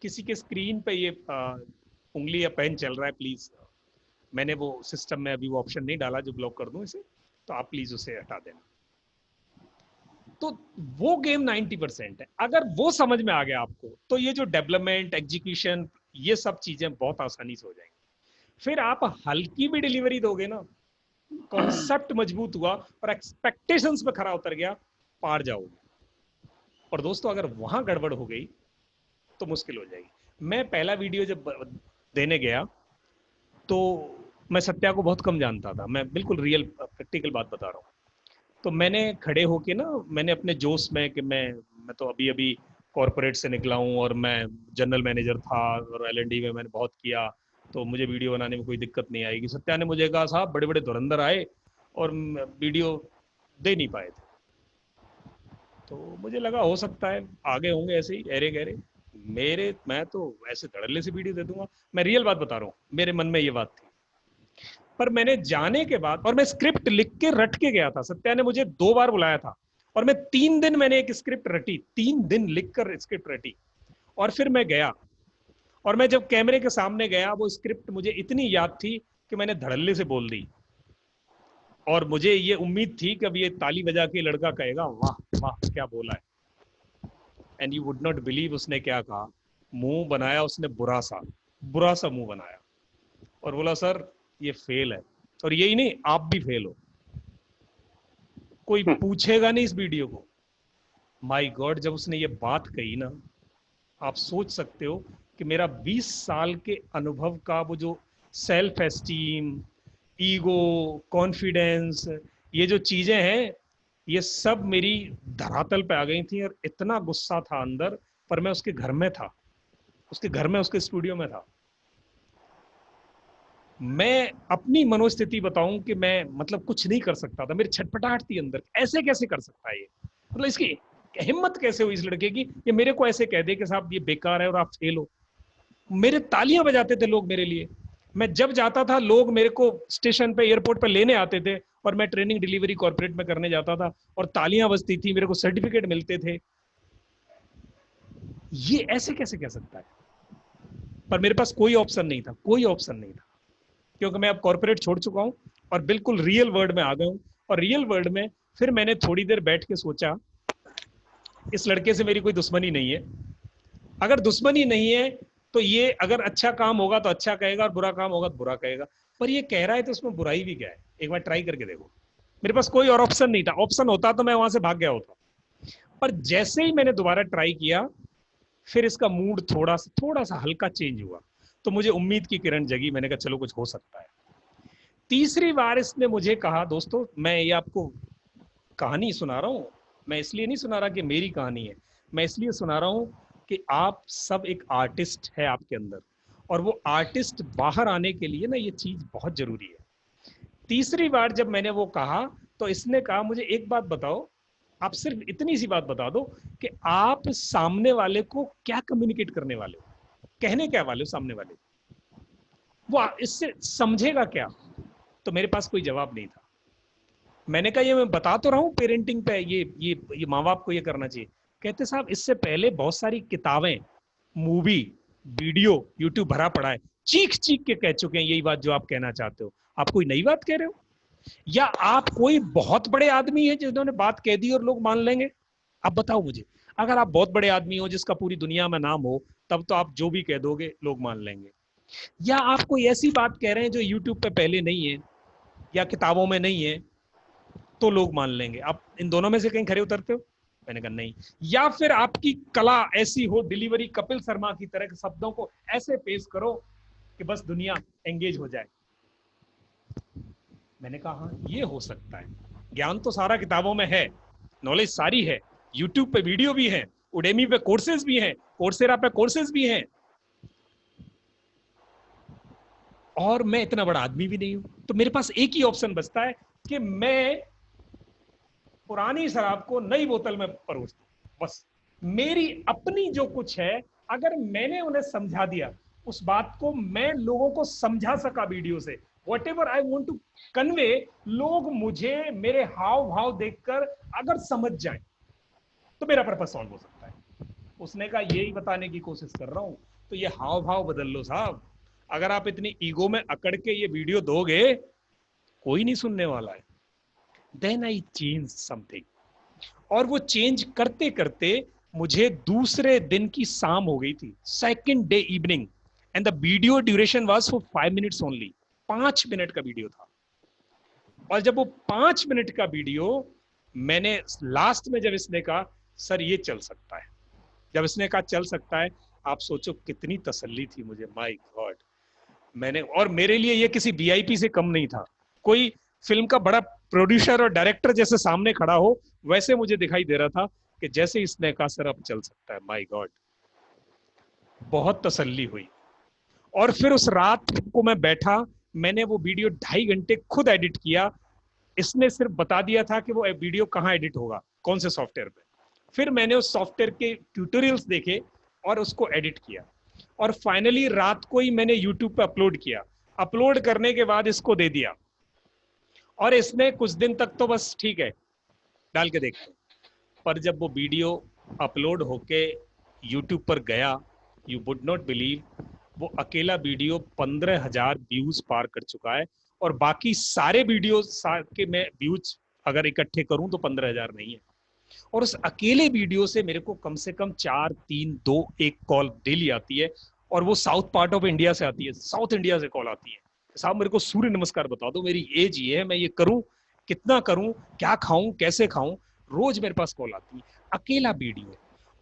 किसी के स्क्रीन पे ये उंगली या पेन चल रहा है, प्लीज, मैंने वो सिस्टम में अभी वो ऑप्शन नहीं डाला जो ब्लॉक कर दूं इसे, तो आप प्लीज उसे हटा देना। तो वो गेम 90% है। अगर वो समझ में आ गया आपको, तो ये जो डेवलपमेंट, एग्जीक्यूशन, ये सब चीजें बहुत आसानी से हो जाएंगी। फिर आप हल्की भी डिलीवरी दोगे ना, कॉन्सेप्ट मजबूत हुआ और एक्सपेक्टेशंस पे खरा उतर गया, पार जाओगे। और दोस्तों, अगर वहां गड़बड़ हो गई तो मुश्किल हो जाएगी। मैं पहला वीडियो जब देने गया तो मैं सत्या को बहुत कम जानता था, मैं बिल्कुल रियल प्रैक्टिकल बात बता रहा हूँ। तो मैंने खड़े होके ना, मैंने अपने जोश में कि मैं तो अभी अभी कॉर्पोरेट से निकला हूँ और मैं जनरल मैनेजर था और L&D में मैंने बहुत किया, तो मुझे वीडियो बनाने में कोई दिक्कत नहीं आएगी। सत्या ने मुझे कहा, साहब बड़े बड़े धुरंधर आए और वीडियो दे नहीं पाए थे। तो मुझे लगा हो सकता है आगे होंगे ऐसे ही अरे गहरे, मैं तो ऐसे धड़ल्ले से वीडियो दे दूंगा। मैं रियल बात बता रहा हूँ, मेरे मन में ये बात थी। पर मैंने जाने के बाद, और मैं स्क्रिप्ट लिख के रट के गया था, सत्या ने मुझे 2 बार बुलाया था और मैं 3 दिन मैंने एक स्क्रिप्ट रटी, 3 दिन लिखकर स्क्रिप्ट रटी, और फिर मैं गया। और मैं जब कैमरे के सामने गया, वो स्क्रिप्ट मुझे इतनी याद थी कि मैंने धड़ल्ले से बोल दी, और मुझे ये उम्मीद थी कि अब ये ताली बजा के लड़का कहेगा, वाह वाह क्या बोला है। And you would not believe उसने क्या कहा। मुंह बनाया उसने बुरा सा मुंह बनाया और बोला, सर ये फेल है। और यही नहीं, आप भी फेल हो, कोई पूछेगा नहीं इस वीडियो को। माय गॉड, जब उसने ये बात कही ना, आप सोच सकते हो कि मेरा 20 साल के अनुभव का वो जो सेल्फ एस्टीम, ईगो, कॉन्फिडेंस, ये जो चीजें हैं, ये सब मेरी धरातल पे आ गई थी। और इतना गुस्सा था अंदर, पर मैं उसके घर में था, उसके स्टूडियो में था। मैं अपनी मनोस्थिति बताऊं कि मैं मतलब कुछ नहीं कर सकता था, मेरी छटपटाहट थी अंदर, ऐसे कैसे कर सकता है ये, मतलब इसकी हिम्मत कैसे हुई इस लड़के की, ये मेरे को ऐसे कह दे कि साहब ये बेकार है और आप फेल हो। मेरे तालियां बजाते थे लोग मेरे लिए। मैं जब जाता था, लोग मेरे को स्टेशन पे, एयरपोर्ट पे लेने आते थे, और मैं ट्रेनिंग डिलीवरी कॉर्पोरेट में करने जाता था और तालियां बजती थी, मेरे को सर्टिफिकेट मिलते थे। ये ऐसे कैसे कह सकता है? पर मेरे पास कोई ऑप्शन नहीं था, कोई ऑप्शन नहीं था। क्योंकि मैं अब कॉर्पोरेट छोड़ चुका हूं और बिल्कुल रियल वर्ल्ड में आ गया हूं। और रियल वर्ल्ड में फिर मैंने थोड़ी देर बैठ के सोचा, इस लड़के से मेरी कोई दुश्मनी नहीं है। अगर दुश्मनी नहीं है तो ये अगर अच्छा काम होगा तो अच्छा कहेगा और बुरा काम होगा तो बुरा कहेगा, पर ये कह रहा है तो उसमें बुराई भी क्या है, एक बार ट्राई करके देखो। मेरे पास कोई और ऑप्शन नहीं था, ऑप्शन होता तो मैं वहां से भाग गया होता। पर जैसे ही मैंने दोबारा ट्राई किया, फिर इसका मूड थोड़ा सा हल्का चेंज हुआ, तो मुझे उम्मीद की किरण जगी। मैंने कहा चलो कुछ हो सकता है। तीसरी बार इसने मुझे कहा, दोस्तों मैं ये आपको कहानी सुना रहा हूं, मैं इसलिए नहीं सुना रहा कि मेरी कहानी है, मैं इसलिए सुना रहा हूं कि आप सब एक आर्टिस्ट है आपके अंदर, और वो आर्टिस्ट बाहर आने के लिए ना ये चीज बहुत जरूरी है। तीसरी बार जब मैंने वो कहा तो इसने कहा, मुझे एक बात बताओ, आप सिर्फ इतनी सी बात बता दो कि आप सामने वाले को क्या कम्युनिकेट करने वाले हो, कहने क्या वाले हो सामने वाले, वो इससे समझेगा क्या। तो मेरे पास कोई जवाब नहीं था। मैंने कहा ये मैं बता तो रहा हूं पेरेंटिंग पे, ये माँ बाप को ये करना चाहिए। कहते साहब इससे पहले बहुत सारी किताबें, मूवी, वीडियो यूट्यूब भरा पड़ा है, चीख चीख के कह चुके हैं यही बात जो आप कहना चाहते हो। आप कोई नई बात कह रहे हो, या आप कोई बहुत बड़े आदमी है जिन्होंने बात कह दी और लोग मान लेंगे। आप बताओ मुझे, अगर आप बहुत बड़े आदमी हो जिसका पूरी दुनिया में नाम हो, तब तो आप जो भी कह दोगे लोग मान लेंगे। या आप कोई ऐसी बात कह रहे हैं जो यूट्यूब पे पहले नहीं है या किताबों में नहीं है, तो लोग मान लेंगे। आप इन दोनों में से कहीं खरे उतरते हो? मैंने कहा नहीं। या फिर आपकी कला ऐसी हो, डिलीवरी कपिल शर्मा की तरह के शब्दों को ऐसे पेश करो कि बस दुनिया एंगेज हो जाए। मैंने कहा हाँ ये हो सकता है। ज्ञान तो सारा किताबों में है, नॉलेज सारी है, यूट्यूब पे वीडियो भी है, उडेमी पे कोर्सेज भी हैं, कोर्सेरा पे कोर्सेज भी हैं, और मैं इतना बड़ा आदमी भी नहीं हूं। तो मेरे पास एक ही ऑप्शन बचता है कि मैं पुरानी शराब को नई बोतल में परोस दूं। बस मेरी अपनी जो कुछ है, अगर मैंने उन्हें समझा दिया, उस बात को मैं लोगों को समझा सका वीडियो से, whatever I want to convey, लोग मुझे मेरे हाव भाव देखकर अगर समझ जाए तो मेरा पर्पस सॉल्व हो सकता है। उसने कहा यही बताने की कोशिश कर रहा हूं, तो ये हाव भाव बदल लो साहब। अगर आप इतनी ईगो में अकड़ के ये वीडियो दोगे, कोई नहीं सुनने वाला है। देन आई चेंज समथिंग, और वो चेंज करते करते मुझे दूसरे दिन की शाम हो गई थी, second day evening, and the video duration was for 5 minutes only. 5 minute का वीडियो था। और जब वो 5 मिनट का वीडियो मैंने लास्ट में, जब इसने कहा सर ये चल सकता है, जब इसने कहा चल सकता है, आप सोचो कितनी तसल्ली थी मुझे। माय गॉड, मैंने, और मेरे लिए ये किसी वीआईपी से कम नहीं था। कोई फिल्म का बड़ा प्रोड्यूसर और डायरेक्टर जैसे सामने खड़ा हो, वैसे मुझे दिखाई दे रहा था कि जैसे इसने कहा सर अब चल सकता है। माय गॉड, बहुत तसल्ली हुई। और फिर उस रात को मैं बैठा, मैंने वो वीडियो 2.5 घंटे खुद एडिट किया। इसने सिर्फ बता दिया था कि वो वीडियो कहाँ एडिट होगा, कौन से सॉफ्टवेयर पे। फिर मैंने उस सॉफ्टवेयर के ट्यूटोरियल्स देखे और उसको एडिट किया, और फाइनली रात को ही मैंने यूट्यूब पे अपलोड किया। अपलोड करने के बाद इसको दे दिया, और इसने कुछ दिन तक तो बस ठीक है डाल के देखते। पर जब वो वीडियो अपलोड होके यूट्यूब पर गया, यू वुड नॉट बिलीव, वो अकेला वीडियो 15,000 व्यूज पार कर चुका है, और बाकी सारे वीडियो के मैं व्यूज अगर इकट्ठे करूं तो 15,000 नहीं है। और उस अकेले वीडियो से मेरे को कम से कम 4, 3, 2, 1 कॉल डेली आती है, और वो साउथ पार्ट ऑफ इंडिया से आती है, साउथ इंडिया से कॉल आती है। साहब मेरे को सूर्य नमस्कार बता दो, मेरी एज ये है, मैं ये करूं, कितना करूं, क्या खाऊं, कैसे खाऊं, रोज मेरे पास कॉल आती है। अकेला वीडियो,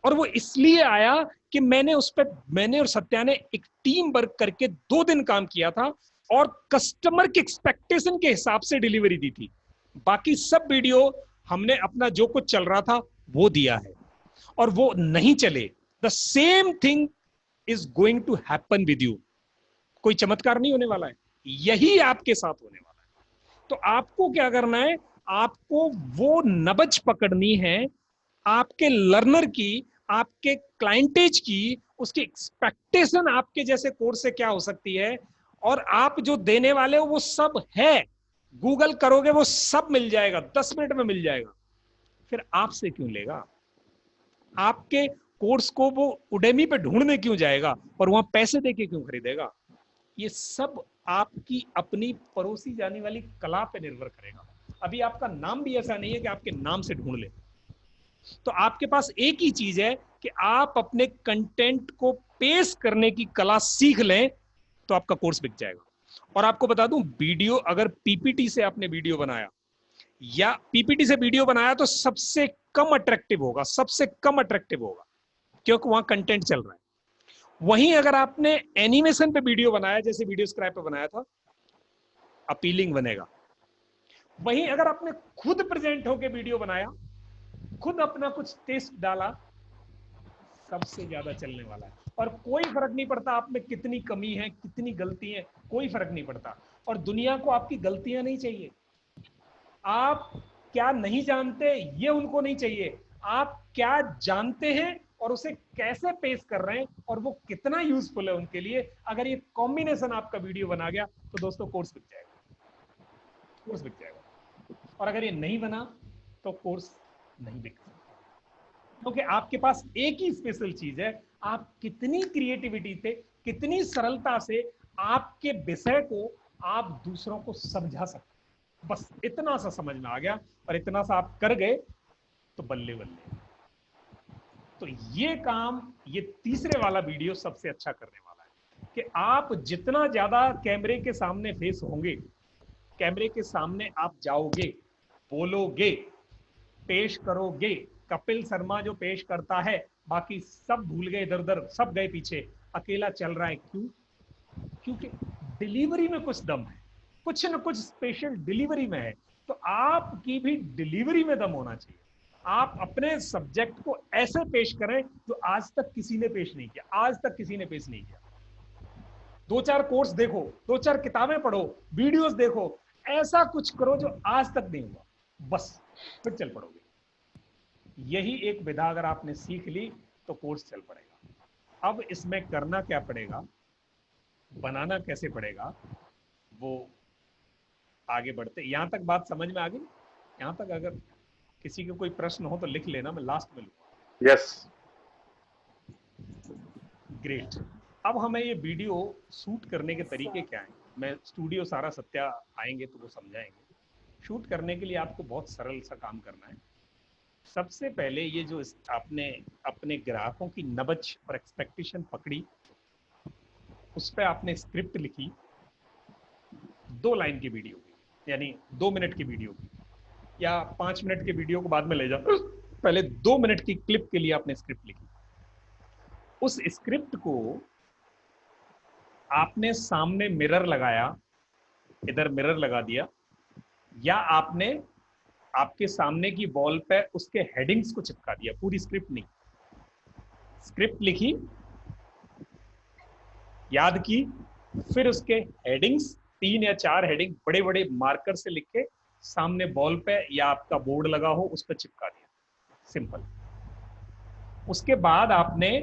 और वो इसलिए आया कि मैंने उस पर, मैंने और सत्या ने एक टीम वर्क करके 2 दिन काम किया था, और कस्टमर के एक्सपेक्टेशन के हिसाब से डिलीवरी दी थी। बाकी सब वीडियो हमने अपना जो कुछ चल रहा था वो दिया है, और वो नहीं चले, the same thing is going to happen with you. कोई चमत्कार नहीं होने वाला है, यही आपके साथ होने वाला है। तो आपको क्या करना है, आपको वो नबज पकड़नी है आपके लर्नर की, आपके क्लाइंटेज की, उसकी एक्सपेक्टेशन आपके जैसे कोर्स से क्या हो सकती है, और आप जो देने वाले हो वो सब है। गूगल करोगे वो सब मिल जाएगा, 10 मिनट में मिल जाएगा। फिर आपसे क्यों लेगा? आपके कोर्स को वो उडेमी पे ढूंढने क्यों जाएगा, और वहां पैसे देके क्यों खरीदेगा? ये सब आपकी अपनी परोसी जाने वाली कला पे निर्भर करेगा। अभी आपका नाम भी ऐसा नहीं है कि आपके नाम से ढूंढ ले, तो आपके पास एक ही चीज है कि आप अपने कंटेंट को पेश करने की कला सीख लें, तो आपका कोर्स बिक जाएगा। और आपको बता दूं, वीडियो अगर पीपीटी से आपने वीडियो बनाया या पीपीटी से वीडियो बनाया तो सबसे कम अट्रैक्टिव होगा, सबसे कम अट्रैक्टिव होगा, क्योंकि वहां कंटेंट चल रहा है। वहीं अगर आपने एनिमेशन पे वीडियो बनाया, जैसे वीडियो स्क्रैप पे बनाया था, अपीलिंग बनेगा। वहीं अगर आपने खुद प्रेजेंट होकर वीडियो बनाया, खुद अपना कुछ टेस्ट डाला, सबसे ज्यादा चलने वाला है। और कोई फर्क नहीं पड़ता आप में कितनी कमी है, कितनी गलती है, कोई फर्क नहीं पड़ता। और दुनिया को आपकी गलतियां नहीं चाहिए, आप क्या नहीं जानते ये उनको नहीं चाहिए, आप क्या जानते हैं और उसे कैसे पेश कर रहे हैं और वो कितना यूजफुल है उनके लिए। अगर ये कॉम्बिनेशन आपका वीडियो बना गया तो दोस्तों कोर्स बिक जाएगा, कोर्स बिक जाएगा। और अगर ये नहीं बना तो कोर्स नहीं बिक सकता, क्योंकि आपके पास एक ही स्पेशल चीज है, आप कितनी क्रिएटिविटी से, कितनी सरलता से आपके विषय को आप दूसरों को समझा सकते। बस इतना सा समझ में आ गया और इतना सा आप कर गए तो बल्ले बल्ले। तो ये काम, ये तीसरे वाला वीडियो सबसे अच्छा करने वाला है कि आप जितना ज्यादा कैमरे के सामने फेस होंगे, कैमरे के सामने आप जाओगे, बोलोगे, पेश करोगे। कपिल शर्मा जो पेश करता है, बाकी सब भूल गए, इधर उधर सब गए पीछे, अकेला चल रहा है। क्यों? क्योंकि डिलीवरी में कुछ दम है, कुछ ना कुछ स्पेशल डिलीवरी में है। तो आपकी भी डिलीवरी में दम होना चाहिए। आप अपने सब्जेक्ट को ऐसे पेश करें जो आज तक किसी ने पेश नहीं किया, आज तक किसी ने पेश नहीं किया। 2-4 कोर्स देखो, 2-4 किताबें पढ़ो, वीडियोस देखो, ऐसा कुछ करो जो आज तक नहीं हुआ, बस फिर चल पड़ोगे। यही एक विधा अगर आपने सीख ली तो कोर्स चल पड़ेगा। अब इसमें करना क्या पड़ेगा, बनाना कैसे पड़ेगा, वो आगे बढ़ते। यहां तक बात समझ में आ गई? यहां तक अगर किसी को कोई प्रश्न हो तो लिख लेना, मैं लास्ट में लूंगा। Yes, great. अब हमें ये वीडियो शूट करने के तरीके क्या हैं, मैं स्टूडियो सारा सत्या आएंगे तो वो समझाएंगे। शूट करने के लिए आपको बहुत सरल सा काम करना है। सबसे पहले ये जो आपने अपने ग्राहकों की नब्ज और एक्सपेक्टेशन पकड़ी, उस पर आपने स्क्रिप्ट लिखी, 2 लाइन की वीडियो की, यानी 2 मिनट की वीडियो की, या 5 मिनट के वीडियो को बाद में ले जाओ, पहले 2 मिनट की क्लिप के लिए आपने स्क्रिप्ट लिखी। उस स्क्रिप्ट को आपने सामने मिरर लगाया, इधर मिरर लगा दिया, या आपने आपके सामने की वॉल पे उसके हेडिंग्स को चिपका दिया, पूरी स्क्रिप्ट नहीं। स्क्रिप्ट लिखी, याद की, फिर उसके हेडिंग्स 3 या 4 हेडिंग बड़े बड़े मार्कर से लिख के सामने वॉल पे या आपका बोर्ड लगा हो उस पर चिपका दिया, सिंपल। उसके बाद आपने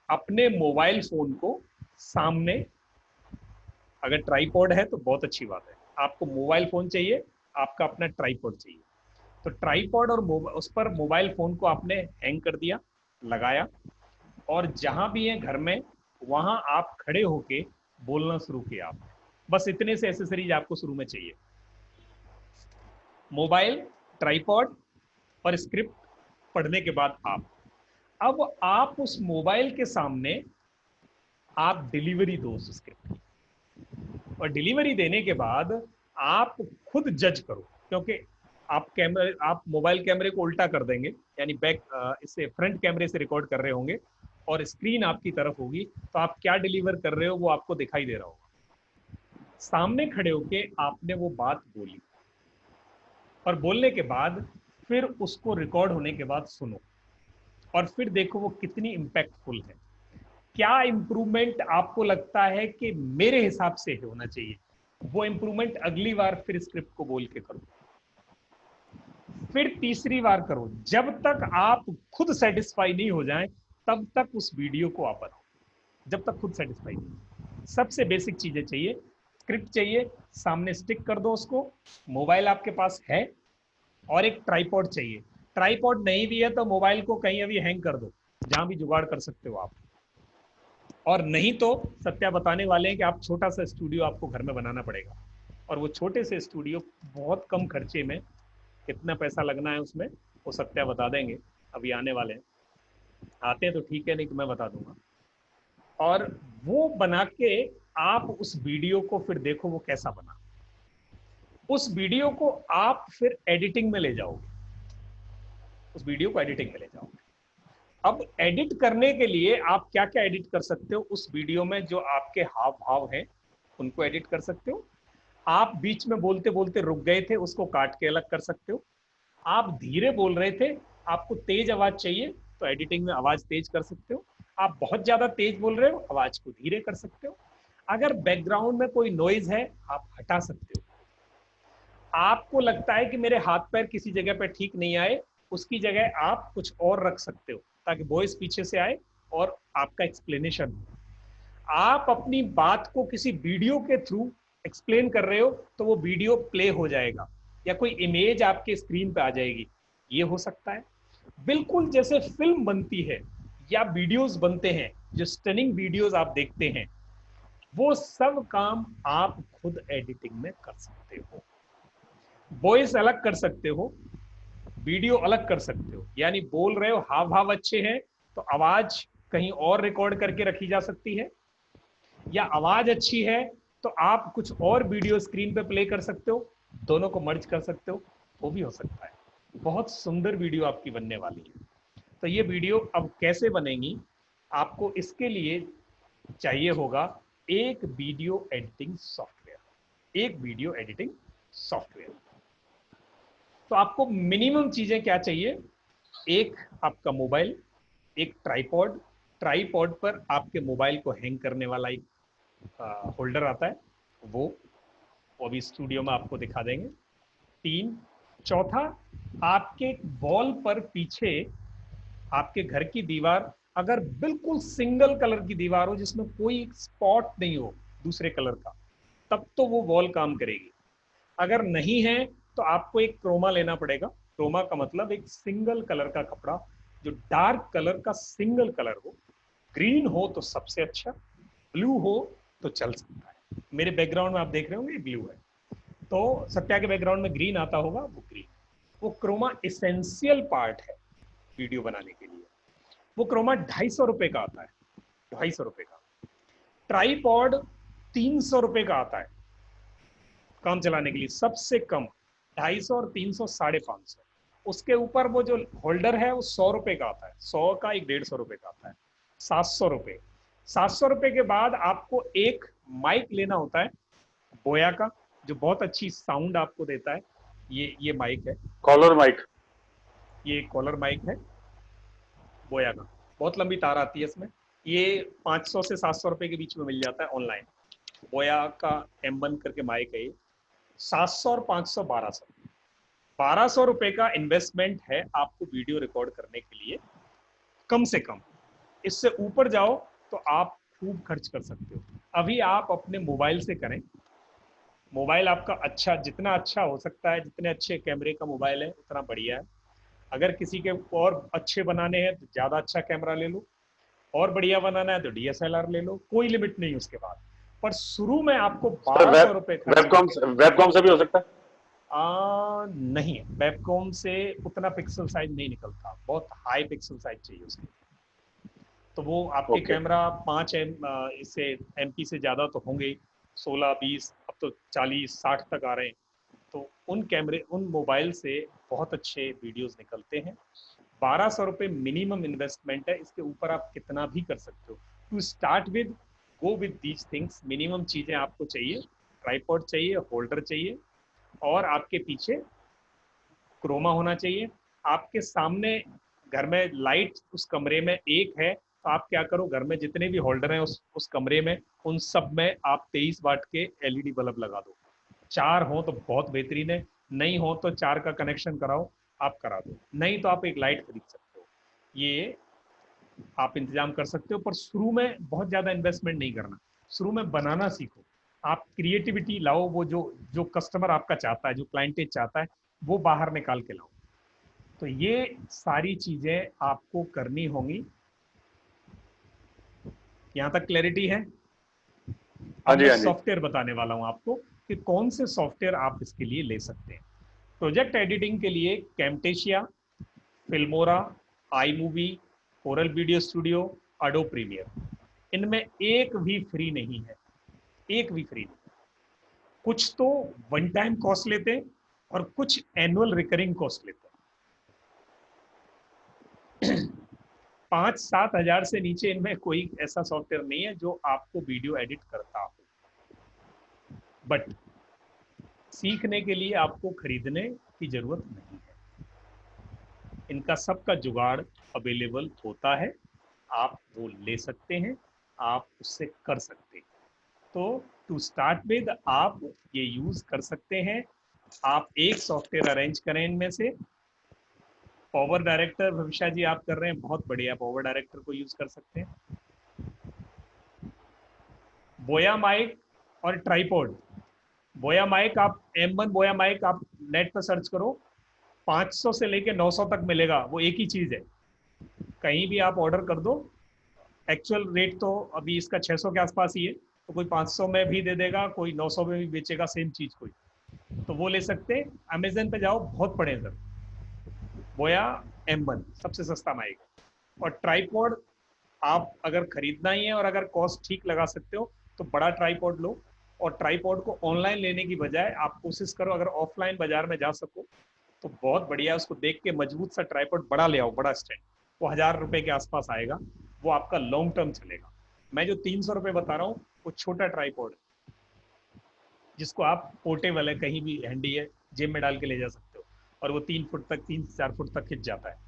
अपने मोबाइल फोन को सामने, अगर ट्राइपॉड है तो बहुत अच्छी बात है, आपको मोबाइल फोन चाहिए, आपका अपना ट्राइपॉड चाहिए, तो ट्राइपॉड और उस पर मोबाइल फोन को आपने हैंग कर दिया, लगाया, और जहां भी है घर में वहां आप खड़े होके बोलना शुरू किया। आप बस इतने से एसेसरीज आपको शुरू में चाहिए, मोबाइल, ट्राइपॉड और स्क्रिप्ट पढ़ने के बाद अब आप उस मोबाइल के सामने आप डिलीवरी दो उस स्क्रिप्ट की, और डिलीवरी देने के बाद आप खुद जज करो, क्योंकि आप मोबाइल कैमरे को उल्टा कर देंगे, यानी इससे फ्रंट कैमरे से रिकॉर्ड कर रहे होंगे और स्क्रीन आपकी तरफ होगी, तो आप क्या डिलीवर कर रहे हो वो आपको दिखाई दे रहा होगा। सामने खड़े होके आपने वो बात बोली, और बोलने के बाद फिर उसको रिकॉर्ड होने के बाद सुनो, और फिर देखो वो कितनी इम्पैक्टफुल है। क्या इंप्रूवमेंट आपको लगता है कि मेरे हिसाब से होना चाहिए, वो इंप्रूवमेंट अगली बार फिर स्क्रिप्ट को बोल के करो, फिर तीसरी बार करो। जब तक आप खुद सेटिस्फाई नहीं हो जाएं तब तक उस वीडियो को आप बनाओ, जब तक खुद सेटिस्फाई नहीं। सबसे बेसिक चीजें चाहिए, स्क्रिप्ट चाहिए, सामने स्टिक कर दो उसको, मोबाइल आपके पास है, और एक ट्राइपॉड चाहिए। ट्राइपॉड नहीं भी है तो मोबाइल को कहीं अभी हैंग कर दो, जहां भी जुगाड़ कर सकते हो आप। और नहीं तो सत्या बताने वाले हैं कि आप छोटा सा स्टूडियो आपको घर में बनाना पड़ेगा, और वो छोटे से स्टूडियो बहुत कम खर्चे में, कितना पैसा लगना है उसमें वो सत्या बता देंगे। अभी आने वाले हैं, आते हैं तो ठीक है, नहीं तो मैं बता दूंगा। और वो बना के आप उस वीडियो को फिर देखो वो कैसा बना, उस वीडियो को आप फिर एडिटिंग में ले जाओगे, उस वीडियो को एडिटिंग में ले जाओगे। अब एडिट करने के लिए आप क्या क्या एडिट कर सकते हो उस वीडियो में, जो आपके हाव भाव हैं उनको एडिट कर सकते हो। आप बीच में बोलते बोलते रुक गए थे, उसको काट के अलग कर सकते हो। आप धीरे बोल रहे थे, आपको तेज आवाज चाहिए तो एडिटिंग में आवाज तेज कर सकते हो। आप बहुत ज्यादा तेज बोल रहे हो, आवाज को धीरे कर सकते हो। अगर बैकग्राउंड में कोई नॉइज है आप हटा सकते हो। आपको लगता है कि मेरे हाथ पैर किसी जगह पे ठीक नहीं आए, उसकी जगह आप कुछ और रख सकते हो ताकि वॉइस पीछे से आए और आपका एक्सप्लेनेशन हो। आप अपनी बात को किसी वीडियो के थ्रू एक्सप्लेन कर रहे हो तो वो वीडियो प्ले हो जाएगा, या कोई इमेज आपके स्क्रीन पे आ जाएगी, ये हो सकता है। बिल्कुल जैसे फिल्म बनती है या वीडियोस बनते हैं, जो स्टनिंग वीडियोस आप देखते हैं, वो सब काम आप खुद एडिटिंग में कर सकते हो। वॉइस अलग कर सकते हो, वीडियो अलग कर सकते हो। यानी बोल रहे हो, हाव भाव अच्छे हैं तो आवाज कहीं और रिकॉर्ड करके रखी जा सकती है, या आवाज अच्छी है तो आप कुछ और वीडियो स्क्रीन पे प्ले कर सकते हो, दोनों को मर्ज कर सकते हो, वो भी हो सकता है। बहुत सुंदर वीडियो आपकी बनने वाली है। तो ये वीडियो अब कैसे बनेगी, आपको इसके लिए चाहिए होगा एक वीडियो एडिटिंग सॉफ्टवेयर, एक वीडियो एडिटिंग सॉफ्टवेयर। तो आपको मिनिमम चीजें क्या चाहिए, एक आपका मोबाइल, एक ट्राइपॉड, ट्राइपॉड पर आपके मोबाइल को हैंग करने वाला एक होल्डर आता है, वो अभी स्टूडियो में आपको दिखा देंगे। 3, चौथा, आपके वॉल पर पीछे आपके घर की दीवार अगर बिल्कुल सिंगल कलर की दीवार हो, जिसमें कोई स्पॉट नहीं हो दूसरे कलर का, तब तो वो वॉल काम करेगी। अगर नहीं है तो आपको एक क्रोमा लेना पड़ेगा। क्रोमा का मतलब एक सिंगल कलर का कपड़ा, जो डार्क कलर का सिंगल कलर हो। ग्रीन हो तो सबसे अच्छा, ब्लू हो तो चल सकता है। मेरे बैकग्राउंड में आप देख रहे होंगे ब्लू है, तो सत्या के बैकग्राउंड में ग्रीन आता होगा, वो ग्रीन। वो क्रोमा एसेंशियल पार्ट है वीडियो बनाने के लिए। वो क्रोमा 250 रुपए का आता है, 250 रुपए का। ट्राइपॉड 300 रुपए का आता है काम चलाने के लिए, सबसे कम 250 और 300 550। उसके ऊपर वो जो होल्डर है वो 100 रुपए का आता है, 100 का एक 150 रुपए का आता है, 700 रुपए। 700 रुपए के बाद आपको एक माइक लेना होता है बोया का, जो बहुत अच्छी साउंड आपको देता है। ये माइक है, कॉलर माइक, ये कॉलर माइक है बोया का, बहुत लंबी तार आती है इसमें। ये 500 से 700 रुपए के बीच में मिल जाता है ऑनलाइन। बोया का M1 करके माइक है ये। 700 और 500 1200, 1200 रुपए का इन्वेस्टमेंट है आपको वीडियो रिकॉर्ड करने के लिए, कम से कम। इससे ऊपर जाओ तो आप खूब खर्च कर सकते हो। अभी आप अपने मोबाइल से करें, मोबाइल आपका अच्छा, जितना अच्छा हो सकता है, जितने अच्छे कैमरे का मोबाइल है उतना बढ़िया है। अगर किसी के और अच्छे बनाने हैं तो ज्यादा अच्छा कैमरा ले लो, और बढ़िया बनाना है तो DSLR ले लो, कोई लिमिट नहीं उसके बाद। पर शुरू में आपको 1200 रुपए वेबकॉम से भी हो सकता है। नहीं, वेबकॉम से उतना पिक्सल साइज नहीं निकलता, बहुत हाई पिक्सल साइज चाहिए उसके। तो वो आपके कैमरा 5 इससे MP से ज्यादा तो होंगे, 16 20, अब तो 40 60 तक आ रहे हैं। तो उन कैमरे, उन मोबाइल से बहुत अच्छे वीडियोस निकलते हैं। 1200 रुपए मिनिमम इन्वेस्टमेंट है, इसके ऊपर आप कितना भी कर सकते हो। To start with, go with these things. Minimum चीजें आपको चाहिए, ट्राइपॉड चाहिए, होल्डर चाहिए, और आपके पीछे क्रोमा होना चाहिए। आपके सामने घर में लाइट उस कमरे में एक है, तो आप क्या करो, घर में जितने भी होल्डर हैं उस कमरे में, उन सब में आप 23 वाट के LED बल्ब लगा दो। 4 हो तो बहुत बेहतरीन है, नहीं हो तो 4 का कनेक्शन कराओ, आप करा दो। नहीं तो आप एक लाइट खरीद सकते हो, ये आप इंतजाम कर सकते हो। पर शुरू में बहुत ज्यादा इन्वेस्टमेंट नहीं करना, शुरू में बनाना सीखो। आप क्रिएटिविटी लाओ, वो जो कस्टमर आपका चाहता है, जो क्लाइंटेज चाहता है, वो बाहर निकाल के लाओ। तो ये सारी चीजें आपको करनी होंगी। यहाँ तक क्लैरिटी है? हाँ जी, हाँ जी। सॉफ्टवेयर बताने वाला हूँ आपको कि कौन से सॉफ्टवेयर आप इसके लिए ले सकते हैं। प्रोजेक्ट एडिटिंग के लिए Camtasia, Filmora, iMovie, Corel video studio, Adobe Premiere, इनमें एक भी फ्री नहीं है, एक भी फ्री नहीं। कुछ तो वन टाइम कॉस्ट लेते हैं और कुछ एनुअल रिकरिंग कॉस्ट लेते हैं। 5-7 हजार से नीचे इनमें कोई ऐसा सॉफ्टवेयर नहीं है जो आपको वीडियो एडिट करता हो, बट सीखने के लिए आपको खरीदने की जरूरत नहीं है। इनका सबका जुगाड़ अवेलेबल होता है, आप वो ले सकते हैं, आप उससे कर सकते हैं। तो टू स्टार्ट विद आप ये यूज कर सकते हैं। आप एक सॉफ्टवेयर अरेंज करें इनमें से। पावर डायरेक्टर भविष्य जी आप कर रहे हैं, बहुत बढ़िया, पावर डायरेक्टर को यूज कर सकते हैं। बोया माइक और ट्राइपॉड। बोया माइक आप M1 बोया माइक आप नेट पर सर्च करो, 500 से लेके 900 तक मिलेगा, वो एक ही चीज है। कहीं भी आप ऑर्डर कर दो, एक्चुअल रेट तो अभी इसका 600 के आसपास ही है, तो कोई 500 में भी दे देगा, कोई 900 में भी बेचेगा सेम चीज कोई, तो वो ले सकते हैं। अमेजन पे जाओ, बहुत पड़े सर। बोया M1 सबसे सस्ता माइक। और ट्राइपॉड आप अगर खरीदना ही है और अगर कॉस्ट ठीक लगा सकते हो तो बड़ा ट्राइपॉड लो। और ट्राइपॉड को ऑनलाइन लेने की बजाय आप कोशिश करो, अगर ऑफलाइन बाजार में जा सको तो बहुत बढ़िया, उसको देख के मजबूत सा ट्राइपॉड बड़ा ले आओ, बड़ा स्टैंड, वो 1000 रुपए के आसपास आएगा, वो आपका लॉन्ग टर्म चलेगा। मैं जो 300 रुपए बता रहा हूँ वो छोटा ट्राइपॉड है, जिसको आप पोर्टेबल है, कहीं भी हैंडी है, जेब में डाल के ले जा सकते हो, और वो 3 फुट तक, 3-4 फुट तक खिंच जाता है।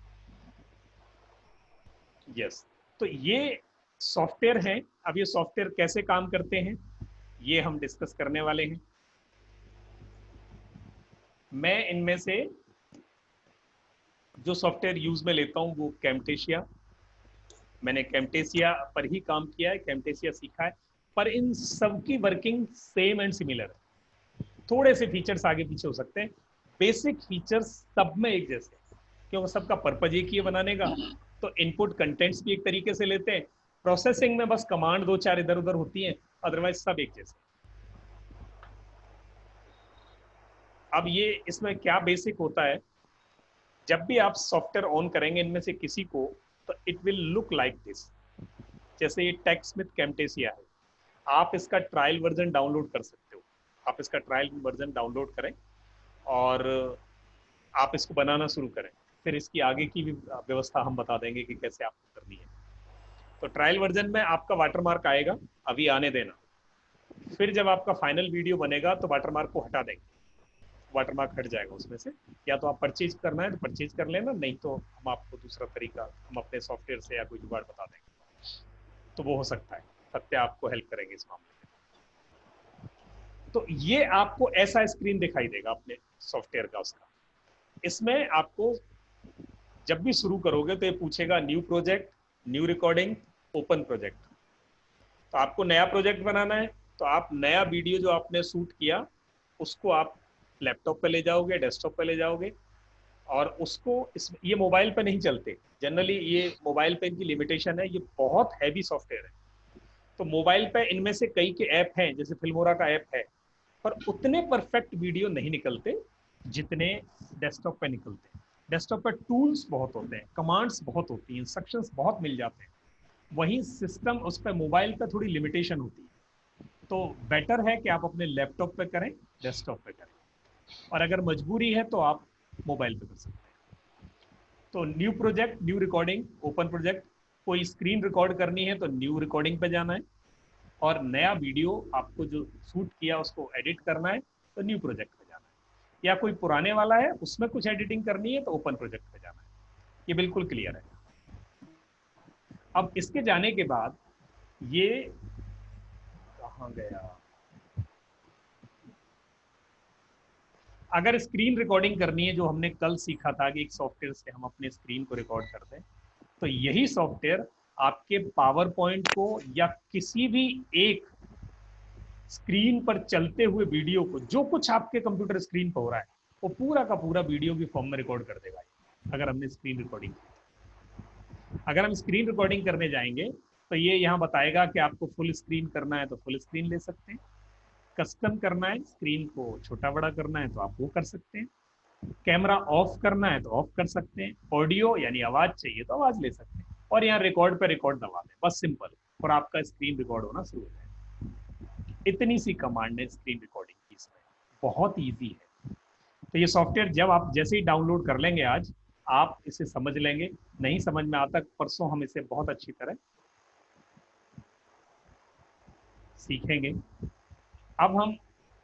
यस, तो ये सॉफ्टवेयर हैं। अब ये सॉफ्टवेयर कैसे काम करते हैं ये हम डिस्कस करने वाले हैं। मैं इनमें से जो सॉफ्टवेयर यूज में लेता हूं वो कैम्टेशिया, मैंने कैम्टेशिया पर ही काम किया है, कैम्टेशिया सीखा है, पर इन सबकी वर्किंग सेम एंड सिमिलर है। थोड़े से फीचर्स आगे पीछे हो सकते हैं, बेसिक फीचर्स सब में एक जैसे, क्योंकि सबका पर्पज एक ही है बनाने का। तो इनपुट कंटेंट्स भी एक तरीके से लेते हैं, प्रोसेसिंग में बस कमांड 2-4 इधर उधर होती हैं, अदरवाइज सब एक जैसे। अब ये इसमें क्या बेसिक होता है, जब भी आप सॉफ्टवेयर ऑन करेंगे इनमें से किसी को, तो it will look like this. जैसे ये टेक्स्टस्मिथ कैम्टेशिया है, आप इसका ट्रायल वर्जन डाउनलोड कर सकते हो। आप इसका ट्रायल वर्जन डाउनलोड करें और आप इसको बनाना शुरू करें, फिर इसकी आगे की भी व्यवस्था हम बता देंगे कि कैसे आपको करनी है। तो ट्रायल वर्जन में आपका वाटरमार्क आएगा, अभी आने देना। फिर जब आपका फाइनल वीडियो बनेगा तो वाटरमार्क को हटा देंगे, वाटरमार्क हट जाएगा उसमें से। या तो आप परचेज करना है तो परचेज कर लेना, नहीं तो हम आपको दूसरा तरीका हम अपने सॉफ्टवेयर से या कोई जुगाड़ बता देंगे, तो वो हो सकता है। सत्य आपको हेल्प करेंगे इस मामले में। तो ये आपको ऐसा स्क्रीन दिखाई देगा अपने सॉफ्टवेयर का उसका। इसमें आपको जब भी शुरू करोगे तो ये पूछेगा new project, new recording, open project. तो आपको नया प्रोजेक्ट बनाना है तो आप नया वीडियो जो आपने शूट किया उसको आप लैपटॉप पे ले जाओगे, डेस्कटॉप पे ले जाओगे, और उसको ये मोबाइल पे नहीं चलते जनरली, ये मोबाइल पे इनकी लिमिटेशन है, ये बहुत हैवी सॉफ्टवेयर है। तो मोबाइल पे इनमें से कई के ऐप हैं, जैसे फिल्मोरा का ऐप है, पर उतने परफेक्ट वीडियो नहीं निकलते जितने डेस्कटॉप पे निकलते हैं। डेस्कटॉप पर टूल्स बहुत होते हैं, कमांड्स बहुत होती हैं, इंस्ट्रक्शंस बहुत मिल जाते हैं, वहीं सिस्टम उस पर मोबाइल पे थोड़ी लिमिटेशन होती है। तो बेटर है कि आप अपने लैपटॉप पे करें, डेस्कटॉप पे करें, और अगर मजबूरी है तो आप मोबाइल पे कर सकते हैं। तो new project, new recording, open project. कोई स्क्रीन रिकॉर्ड करनी है तो न्यू रिकॉर्डिंग पे जाना है, और नया वीडियो आपको जो शूट किया उसको एडिट करना है तो न्यू प्रोजेक्ट पे जाना है। या कोई पुराने वाला है उसमें कुछ एडिटिंग करनी है तो ओपन प्रोजेक्ट पे जाना है। ये बिल्कुल क्लियर है। अब इसके जाने के बाद ये कहाँ गया, अगर स्क्रीन रिकॉर्डिंग करनी है, जो हमने कल सीखा था कि एक सॉफ्टवेयर से हम अपने स्क्रीन को रिकॉर्ड करते हैं, तो यही सॉफ्टवेयर आपके पावर पॉइंट को या किसी भी एक स्क्रीन पर चलते हुए वीडियो को, जो कुछ आपके कंप्यूटर स्क्रीन पर हो रहा है, वो पूरा का पूरा वीडियो की फॉर्म में रिकॉर्ड कर देगा। अगर हमने स्क्रीन रिकॉर्डिंग की, अगर हम स्क्रीन रिकॉर्डिंग करने जाएंगे तो ये यहाँ बताएगा कि आपको फुल स्क्रीन करना है तो फुल स्क्रीन ले सकते हैं, कस्टम करना है, स्क्रीन को छोटा बड़ा करना है तो आप वो कर सकते हैं, कैमरा ऑफ करना है तो ऑफ कर सकते हैं, ऑडियो यानी आवाज चाहिए तो आवाज ले सकते हैं, और यहाँ रिकॉर्ड पे रिकॉर्ड दबा दें, बस सिंपल, और आपका स्क्रीन रिकॉर्ड होना शुरू हो जाएगा। इतनी सी कमांड है स्क्रीन रिकॉर्डिंग की, इसमें बहुत ईजी है। तो ये सॉफ्टवेयर जब आप जैसे ही डाउनलोड कर लेंगे आज, आप इसे समझ लेंगे, नहीं समझ में आता परसों हम इसे बहुत अच्छी तरह सीखेंगे। अब हम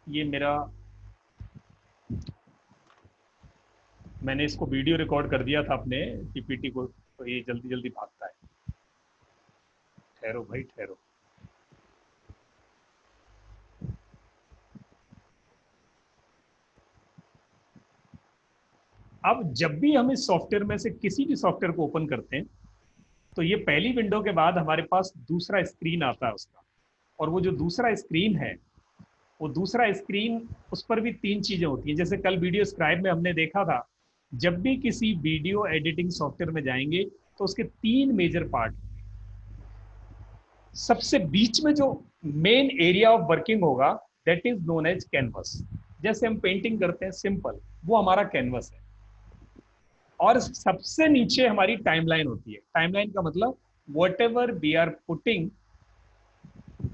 ये मैंने इसको वीडियो रिकॉर्ड कर दिया था अपने पीपीटी को, तो ये जल्दी जल्दी भागता है। ठहरो भाई ठहरो। अब जब भी हम इस सॉफ्टवेयर में से किसी भी सॉफ्टवेयर को ओपन करते हैं तो ये पहली विंडो के बाद हमारे पास दूसरा स्क्रीन आता है उसका, और वो जो दूसरा स्क्रीन है, वो दूसरा स्क्रीन, उस पर भी तीन चीजें होती हैं। जैसे कल वीडियो स्क्राइब में हमने देखा था, जब भी किसी वीडियो एडिटिंग सॉफ्टवेयर में जाएंगे तो उसके तीन मेजर पार्ट, सबसे बीच में जो मेन एरिया ऑफ वर्किंग होगा that is known as canvas. जैसे हम पेंटिंग करते हैं सिंपल, वो हमारा कैनवस है, और सबसे नीचे हमारी टाइमलाइन होती है। टाइमलाइन का मतलब whatever we are putting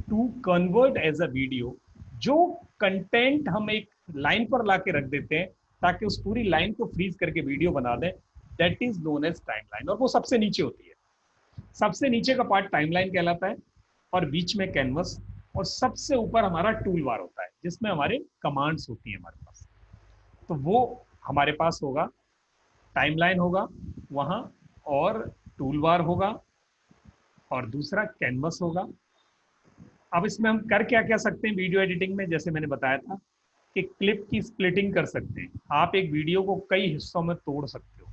to convert as a video, जो कंटेंट हम एक लाइन पर लाके रख देते हैं ताकि उस पूरी लाइन को फ्रीज करके वीडियो बना दें, that is known as timeline, और वो सबसे नीचे होती है। सबसे नीचे का पार्ट टाइमलाइन कहलाता है, और बीच में कैनवस, और सबसे ऊपर हमारा टूल बार होता है जिसमें हमारे कमांड्स होती है हमारे पास। तो वो हमारे पास होगा, टाइमलाइन होगा वहां, और टूल बार होगा, और दूसरा कैनवस होगा। अब इसमें हम कर क्या क्या सकते हैं वीडियो एडिटिंग में, जैसे मैंने बताया था कि क्लिप की स्प्लिटिंग कर सकते हैं। आप एक वीडियो को कई हिस्सों में तोड़ सकते हो,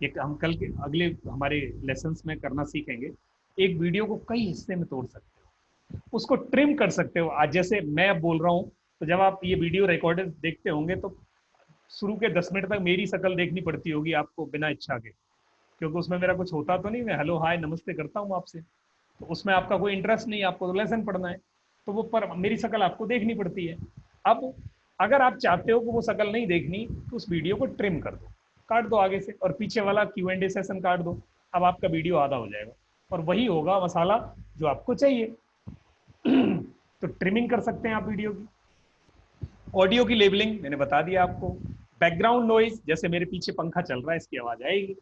ये हम कल के अगले हमारे लेसन्स में करना सीखेंगे। एक वीडियो को कई हिस्से में तोड़ सकते हो, उसको ट्रिम कर सकते हो। आज जैसे मैं अब बोल रहा हूँ, तो जब आप ये वीडियो रिकॉर्डेड देखते होंगे तो शुरू के 10 मिनट तक मेरी शक्ल देखनी पड़ती होगी आपको बिना इच्छा के, क्योंकि उसमें मेरा कुछ होता तो नहीं, मैं हेलो हाय नमस्ते करता हूँ आपसे, तो उसमें आपका कोई इंटरेस्ट नहीं, आपको तो लेसन पढ़ना है, तो वो पर मेरी शक्ल आपको देखनी पड़ती है। अब अगर आप चाहते हो कि वो शक्ल नहीं देखनी, तो उस वीडियो को ट्रिम कर दो, काट दो आगे से, और पीछे वाला Q&A सेशन काट दो। अब आपका वीडियो आधा हो जाएगा, और वही होगा मसाला जो आपको चाहिए। तो ट्रिमिंग कर सकते हैं आप वीडियो की। ऑडियो की लेबलिंग मैंने बता दिया आपको। बैकग्राउंड नॉइज, जैसे मेरे पीछे पंखा चल रहा है, इसकी आवाज आएगी,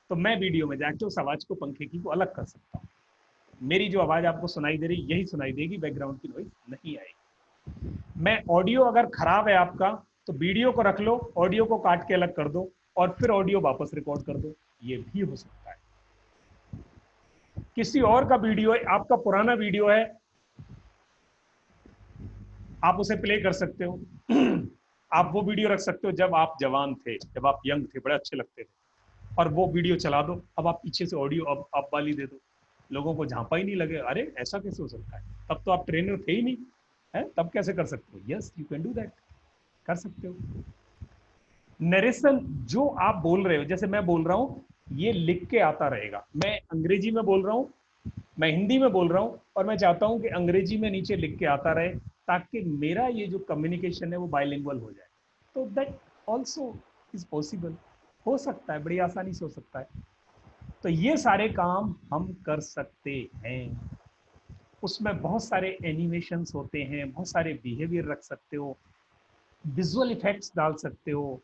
तो मैं वीडियो में जाके उस आवाज को, पंखे की को अलग कर सकता हूँ। मेरी जो आवाज आपको सुनाई दे रही यही सुनाई देगी, बैकग्राउंड की नॉइज नहीं आएगी। मैं ऑडियो अगर खराब है आपका, तो वीडियो को रख लो, ऑडियो को काट के अलग कर दो, और फिर ऑडियो वापस रिकॉर्ड कर दो, ये भी हो सकता है। किसी और का वीडियो है, आपका पुराना वीडियो है, आप उसे प्ले कर सकते हो। आप वो वीडियो रख सकते हो जब आप जवान थे, जब आप यंग थे, बड़े अच्छे लगते थे, और वो वीडियो चला दो। अब आप पीछे से ऑडियो अब वाली दे दो, लोगों को झांपा ही नहीं लगे, अरे ऐसा कैसे हो सकता है, तब तो आप ट्रेनर थे ही नहीं है, तब कैसे कर सकते हो? Yes you can do that, कर सकते हो। नरेशन, जो आप बोल रहे हो, जैसे मैं बोल रहा हूँ, ये लिख के आता रहेगा। मैं अंग्रेजी में बोल रहा हूँ, मैं हिंदी में बोल रहा हूँ, और मैं चाहता हूँ कि अंग्रेजी में नीचे लिख के आता रहे, ताकि मेरा ये जो कम्युनिकेशन है वो बाइलिंगुअल हो जाए। तो दैट ऑल्सो इज पॉसिबल, हो सकता है, बड़ी आसानी से हो सकता है। तो ये सारे काम हम कर सकते हैं। उसमें बहुत सारे एनिमेशंस होते हैं, बहुत सारे बिहेवियर रख सकते हो, विजुअल इफेक्ट्स डाल सकते हो,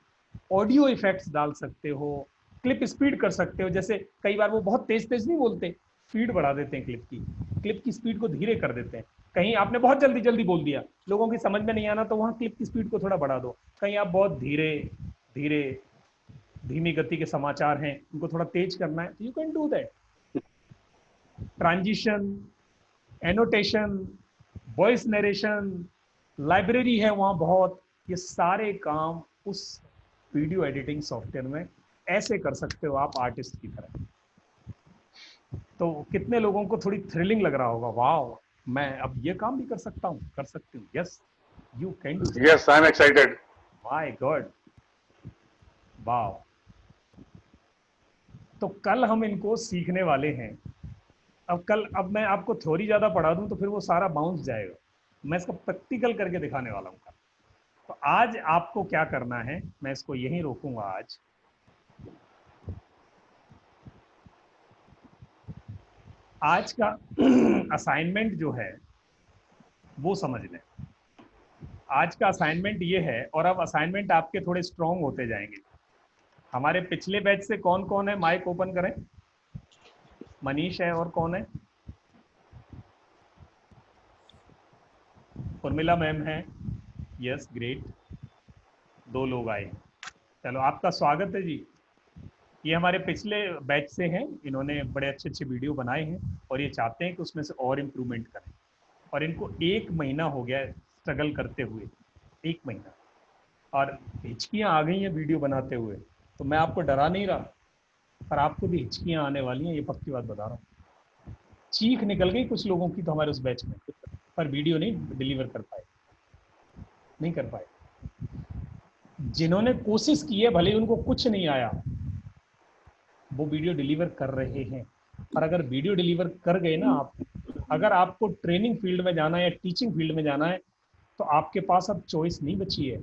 ऑडियो इफेक्ट्स डाल सकते हो, क्लिप स्पीड कर सकते हो। जैसे कई बार वो बहुत तेज तेज नहीं बोलते, स्पीड बढ़ा देते हैं, क्लिप की स्पीड को धीरे कर देते हैं। कहीं आपने बहुत जल्दी जल्दी बोल दिया, लोगों की समझ में नहीं आना, तो वहाँ क्लिप की स्पीड को थोड़ा बढ़ा दो। कहीं आप बहुत धीमी गति के समाचार हैं, उनको थोड़ा तेज करना है, तो you can do that. Transition, annotation, voice narration, library है वहाँ बहुत, ये सारे काम उस वीडियो एडिटिंग सॉफ्टवेयर में ऐसे कर सकते हो आप, आर्टिस्ट की तरह। तो कितने लोगों को थोड़ी थ्रिलिंग लग रहा होगा, वाओ मैं अब ये काम भी कर सकता हूँ, कर सकती हूँ। Yes you can do. Yes I am excited. My God, wow. तो कल हम इनको सीखने वाले हैं अब मैं आपको थ्योरी ज्यादा पढ़ा दूं तो फिर वो सारा बाउंस जाएगा। मैं इसका प्रैक्टिकल करके दिखाने वाला हूँ। तो आज आपको क्या करना है, मैं इसको यहीं रोकूंगा आज। आज का असाइनमेंट जो है वो समझ लें। आज का असाइनमेंट ये है, और अब असाइनमेंट आपके थोड़े स्ट्रॉन्ग होते जाएंगे। हमारे पिछले बैच से कौन कौन है, माइक ओपन करें। मनीष है, और कौन है? उर्मिला मैम है, यस ग्रेट, 2 लोग आए। चलो आपका स्वागत है जी। ये हमारे पिछले बैच से हैं, इन्होंने बड़े अच्छे अच्छे वीडियो बनाए हैं और ये चाहते हैं कि उसमें से और इम्प्रूवमेंट करें। और इनको 1 महीना हो गया स्ट्रगल करते हुए, 1 महीना, और हिचकियाँ आ गई हैं वीडियो बनाते हुए। तो मैं आपको डरा नहीं रहा, पर आपको भी हिचकियाँ आने वाली हैं, ये पक्की बात बता रहा हूँ। चीख निकल गई कुछ लोगों की तो हमारे उस बैच में, पर वीडियो नहीं डिलीवर कर पाए, नहीं कर पाए। जिन्होंने कोशिश की है, भले उनको कुछ नहीं आया, वो वीडियो डिलीवर कर रहे हैं। और अगर वीडियो डिलीवर कर गए ना आप, अगर आपको ट्रेनिंग फील्ड में जाना है या टीचिंग फील्ड में जाना है, तो आपके पास अब चॉइस नहीं बची है,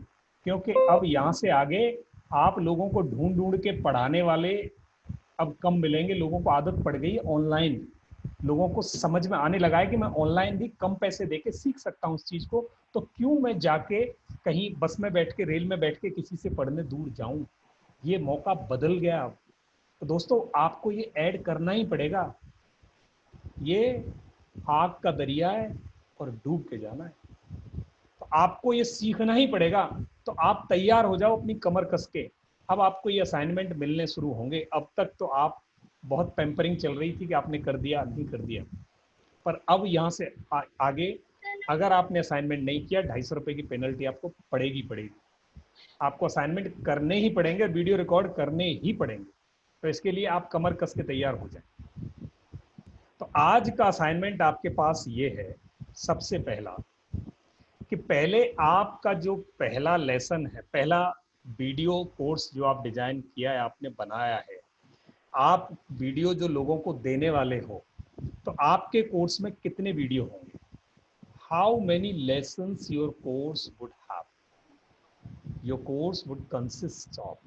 क्योंकि अब यहाँ से आगे आप लोगों को ढूंढ ढूंढ के पढ़ाने वाले अब कम मिलेंगे। लोगों को आदत पड़ गई ऑनलाइन, लोगों को समझ में आने लगा है कि मैं ऑनलाइन भी कम पैसे देके सीख सकता हूँ उस चीज़ को, तो क्यों मैं जाके कहीं बस में बैठ के, रेल में बैठ के किसी से पढ़ने दूर जाऊं। ये मौका बदल गया अब। तो दोस्तों आपको ये ऐड करना ही पड़ेगा। ये आग का दरिया है और डूब के जाना है, तो आपको ये सीखना ही पड़ेगा। तो आप तैयार हो जाओ अपनी कमर कस के। अब आपको ये असाइनमेंट मिलने शुरू होंगे। अब तक तो आप बहुत पैम्परिंग चल रही थी कि आपने कर दिया, नहीं कर दिया, पर अब यहाँ से आगे अगर आपने असाइनमेंट नहीं किया, 250 रुपये की पेनल्टी आपको पड़ेगी। आपको असाइनमेंट करने ही पड़ेंगे, वीडियो रिकॉर्ड करने ही पड़ेंगे। तो इसके लिए आप कमर कस के तैयार हो जाएं। तो आज का असाइनमेंट आपके पास ये है, सबसे पहला, कि पहले आपका जो पहला लेसन है, पहला वीडियो कोर्स जो आप डिजाइन किया है, आपने बनाया है, आप वीडियो जो लोगों को देने वाले हो, तो आपके कोर्स में कितने वीडियो होंगे? How many lessons your course would have? Your course would consist of,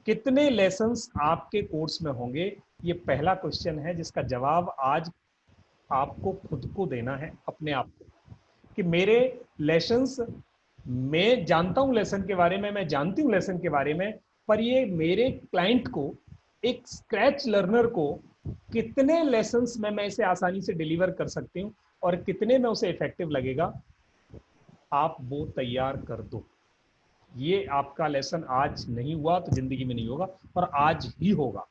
कितने लेसन्स आपके कोर्स में होंगे? ये पहला क्वेश्चन है जिसका जवाब आज आपको खुद को देना है, अपने आप को, कि मेरे लेसन्स, मैं जानता हूं लेसन के बारे में, मैं जानती हूं लेसन के बारे में, पर ये मेरे क्लाइंट को, एक स्क्रैच लर्नर को, कितने लेसन्स में मैं इसे आसानी से डिलीवर कर सकती हूँ और कितने में उसे इफेक्टिव लगेगा। आप वो तैयार कर दो। ये आपका लेसन आज नहीं हुआ तो जिंदगी में नहीं होगा, और आज ही होगा।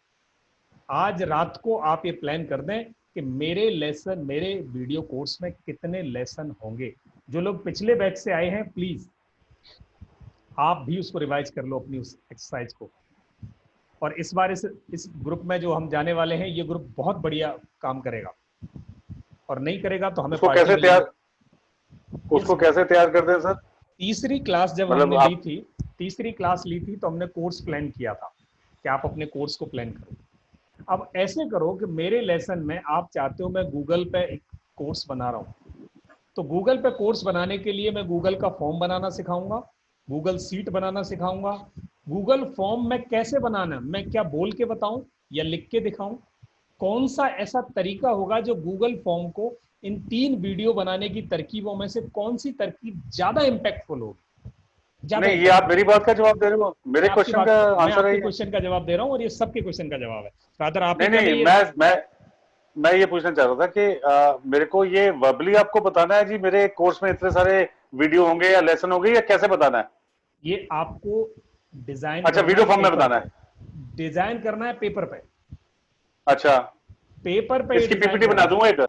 आज रात को आप ये प्लान कर दें कि मेरे लेसन, मेरे वीडियो कोर्स में कितने लेसन होंगे। जो लोग पिछले बैच से आए हैं, प्लीज आप भी उसको रिवाइज कर लो, अपनी उस एक्सरसाइज को। और इस बार इस ग्रुप में जो हम जाने वाले हैं, ये ग्रुप बहुत बढ़िया काम करेगा, और नहीं करेगा तो हमें उसको कैसे तैयार करते हैं सर? तीसरी क्लास जब हमने ली थी, तीसरी क्लास ली थी, तो हमने कोर्स प्लान किया था कि आप अपने कोर्स को प्लान करो। अब ऐसे करो कि मेरे लेसन में आप चाहते हो मैं गूगल पे एक कोर्स बना रहा हूँ, तो गूगल पे कोर्स बनाने के लिए मैं गूगल का फॉर्म बनाना सिखाऊंगा, गूगल सीट बनाना सिखाऊंगा। गूगल फॉर्म में कैसे बनाना, मैं क्या बोल के बताऊं या लिख के दिखाऊं? कौन सा ऐसा तरीका होगा जो गूगल फॉर्म को इन 3 वीडियो बनाने की तरकीबों में से कौन सी तरकीब ज्यादा इम्पैक्टफुल होगी? नहीं, ये आप मेरी बात का जवाब दे रहे हो, मेरे क्वेश्चन का आंसर है। क्वेश्चन का जवाब दे रहा हूँ और ये सबके क्वेश्चन का जवाब है। रादर आप नहीं, मैं ये पूछना चाह रहा था कि मेरे को ये वर्बली आपको बताना है जी, मेरे कोर्स में इतने सारे वीडियो होंगे या लेसन होंगे, या कैसे बताना है? ये आपको डिजाइन, अच्छा, वीडियो फॉर्म में बताना है, डिजाइन करना है पेपर पे। अच्छा, पेपर पे इसकी पीपीटी बना दूंगा एक।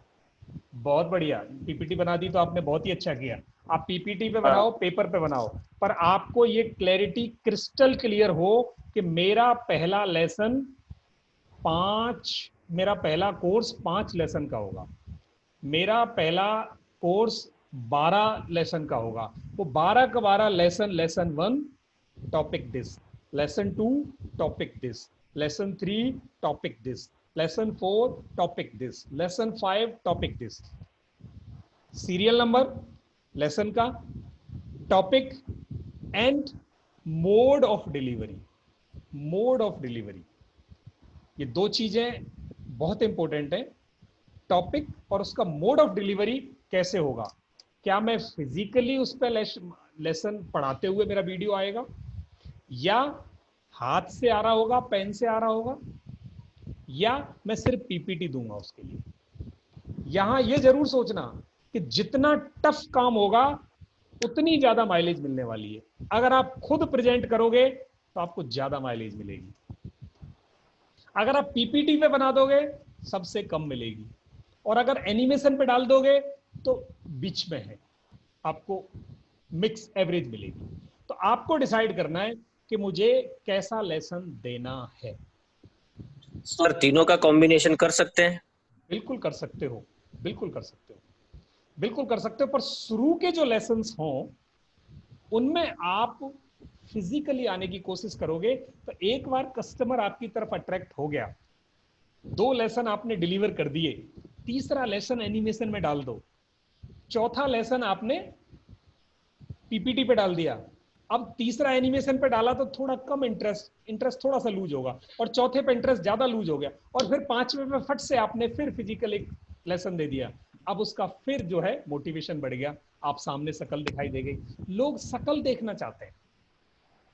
बहुत बढ़िया, पीपीटी बना दी तो आपने बहुत ही अच्छा किया। आप पीपीटी पे बनाओ, पेपर पे बनाओ, पर आपको ये क्लैरिटी क्रिस्टल क्लियर हो कि मेरा पहला लेसन 5, मेरा पहला कोर्स 5 लेसन का होगा, मेरा पहला कोर्स 12 लेसन का होगा। वो 12 का 12 lesson, lesson 1 topic this, lesson 2 topic this, lesson 3 topic this, lesson 4 topic this, lesson 5 topic this, serial number lesson का, topic and mode of delivery. Mode of delivery, ये दो चीजें बहुत इंपॉर्टेंट है। टॉपिक और उसका मोड ऑफ डिलीवरी कैसे होगा, क्या मैं फिजिकली उस पर लेसन पढ़ाते हुए मेरा वीडियो आएगा, या हाथ से आ रहा होगा, पेन से आ रहा होगा, या मैं सिर्फ पीपीटी दूंगा उसके लिए। यहां ये जरूर सोचना कि जितना टफ काम होगा उतनी ज्यादा माइलेज मिलने वाली है। अगर आप खुद प्रेजेंट करोगे तो आपको ज्यादा माइलेज मिलेगी, अगर आप पीपीटी पे बना दोगे सबसे कम मिलेगी, और अगर एनिमेशन पे डाल दोगे तो बीच में है, आपको मिक्स एवरेज मिलेगी। तो आपको डिसाइड करना है कि मुझे कैसा लेसन देना है। सर तीनों का कॉम्बिनेशन कर सकते हैं? बिल्कुल कर सकते हो, बिल्कुल कर सकते हो, बिल्कुल कर सकते हो। पर शुरू के जो लेसन्स हों उनमें आप फिजिकली आने की कोशिश करोगे तो एक बार कस्टमर आपकी तरफ अट्रैक्ट हो गया, 2 लेसन आपने डिलीवर कर दिए, तीसरा लेसन एनिमेशन में डाल दो, चौथा लेसन आपने पीपीटी पे डाल दिया, अब तीसरा एनिमेशन पे डाला तो थोड़ा कम इंटरेस्ट थोड़ा सा लूज होगा, और चौथे पे इंटरेस्ट ज्यादा लूज हो गया, और फिर 5वें पे फट से आपने फिर फिजिकल एक लेसन दे दिया। अब उसका फिर जो है मोटिवेशन बढ़ गया, आप सामने शकल दिखाई दे गई। लोग शकल देखना चाहते हैं,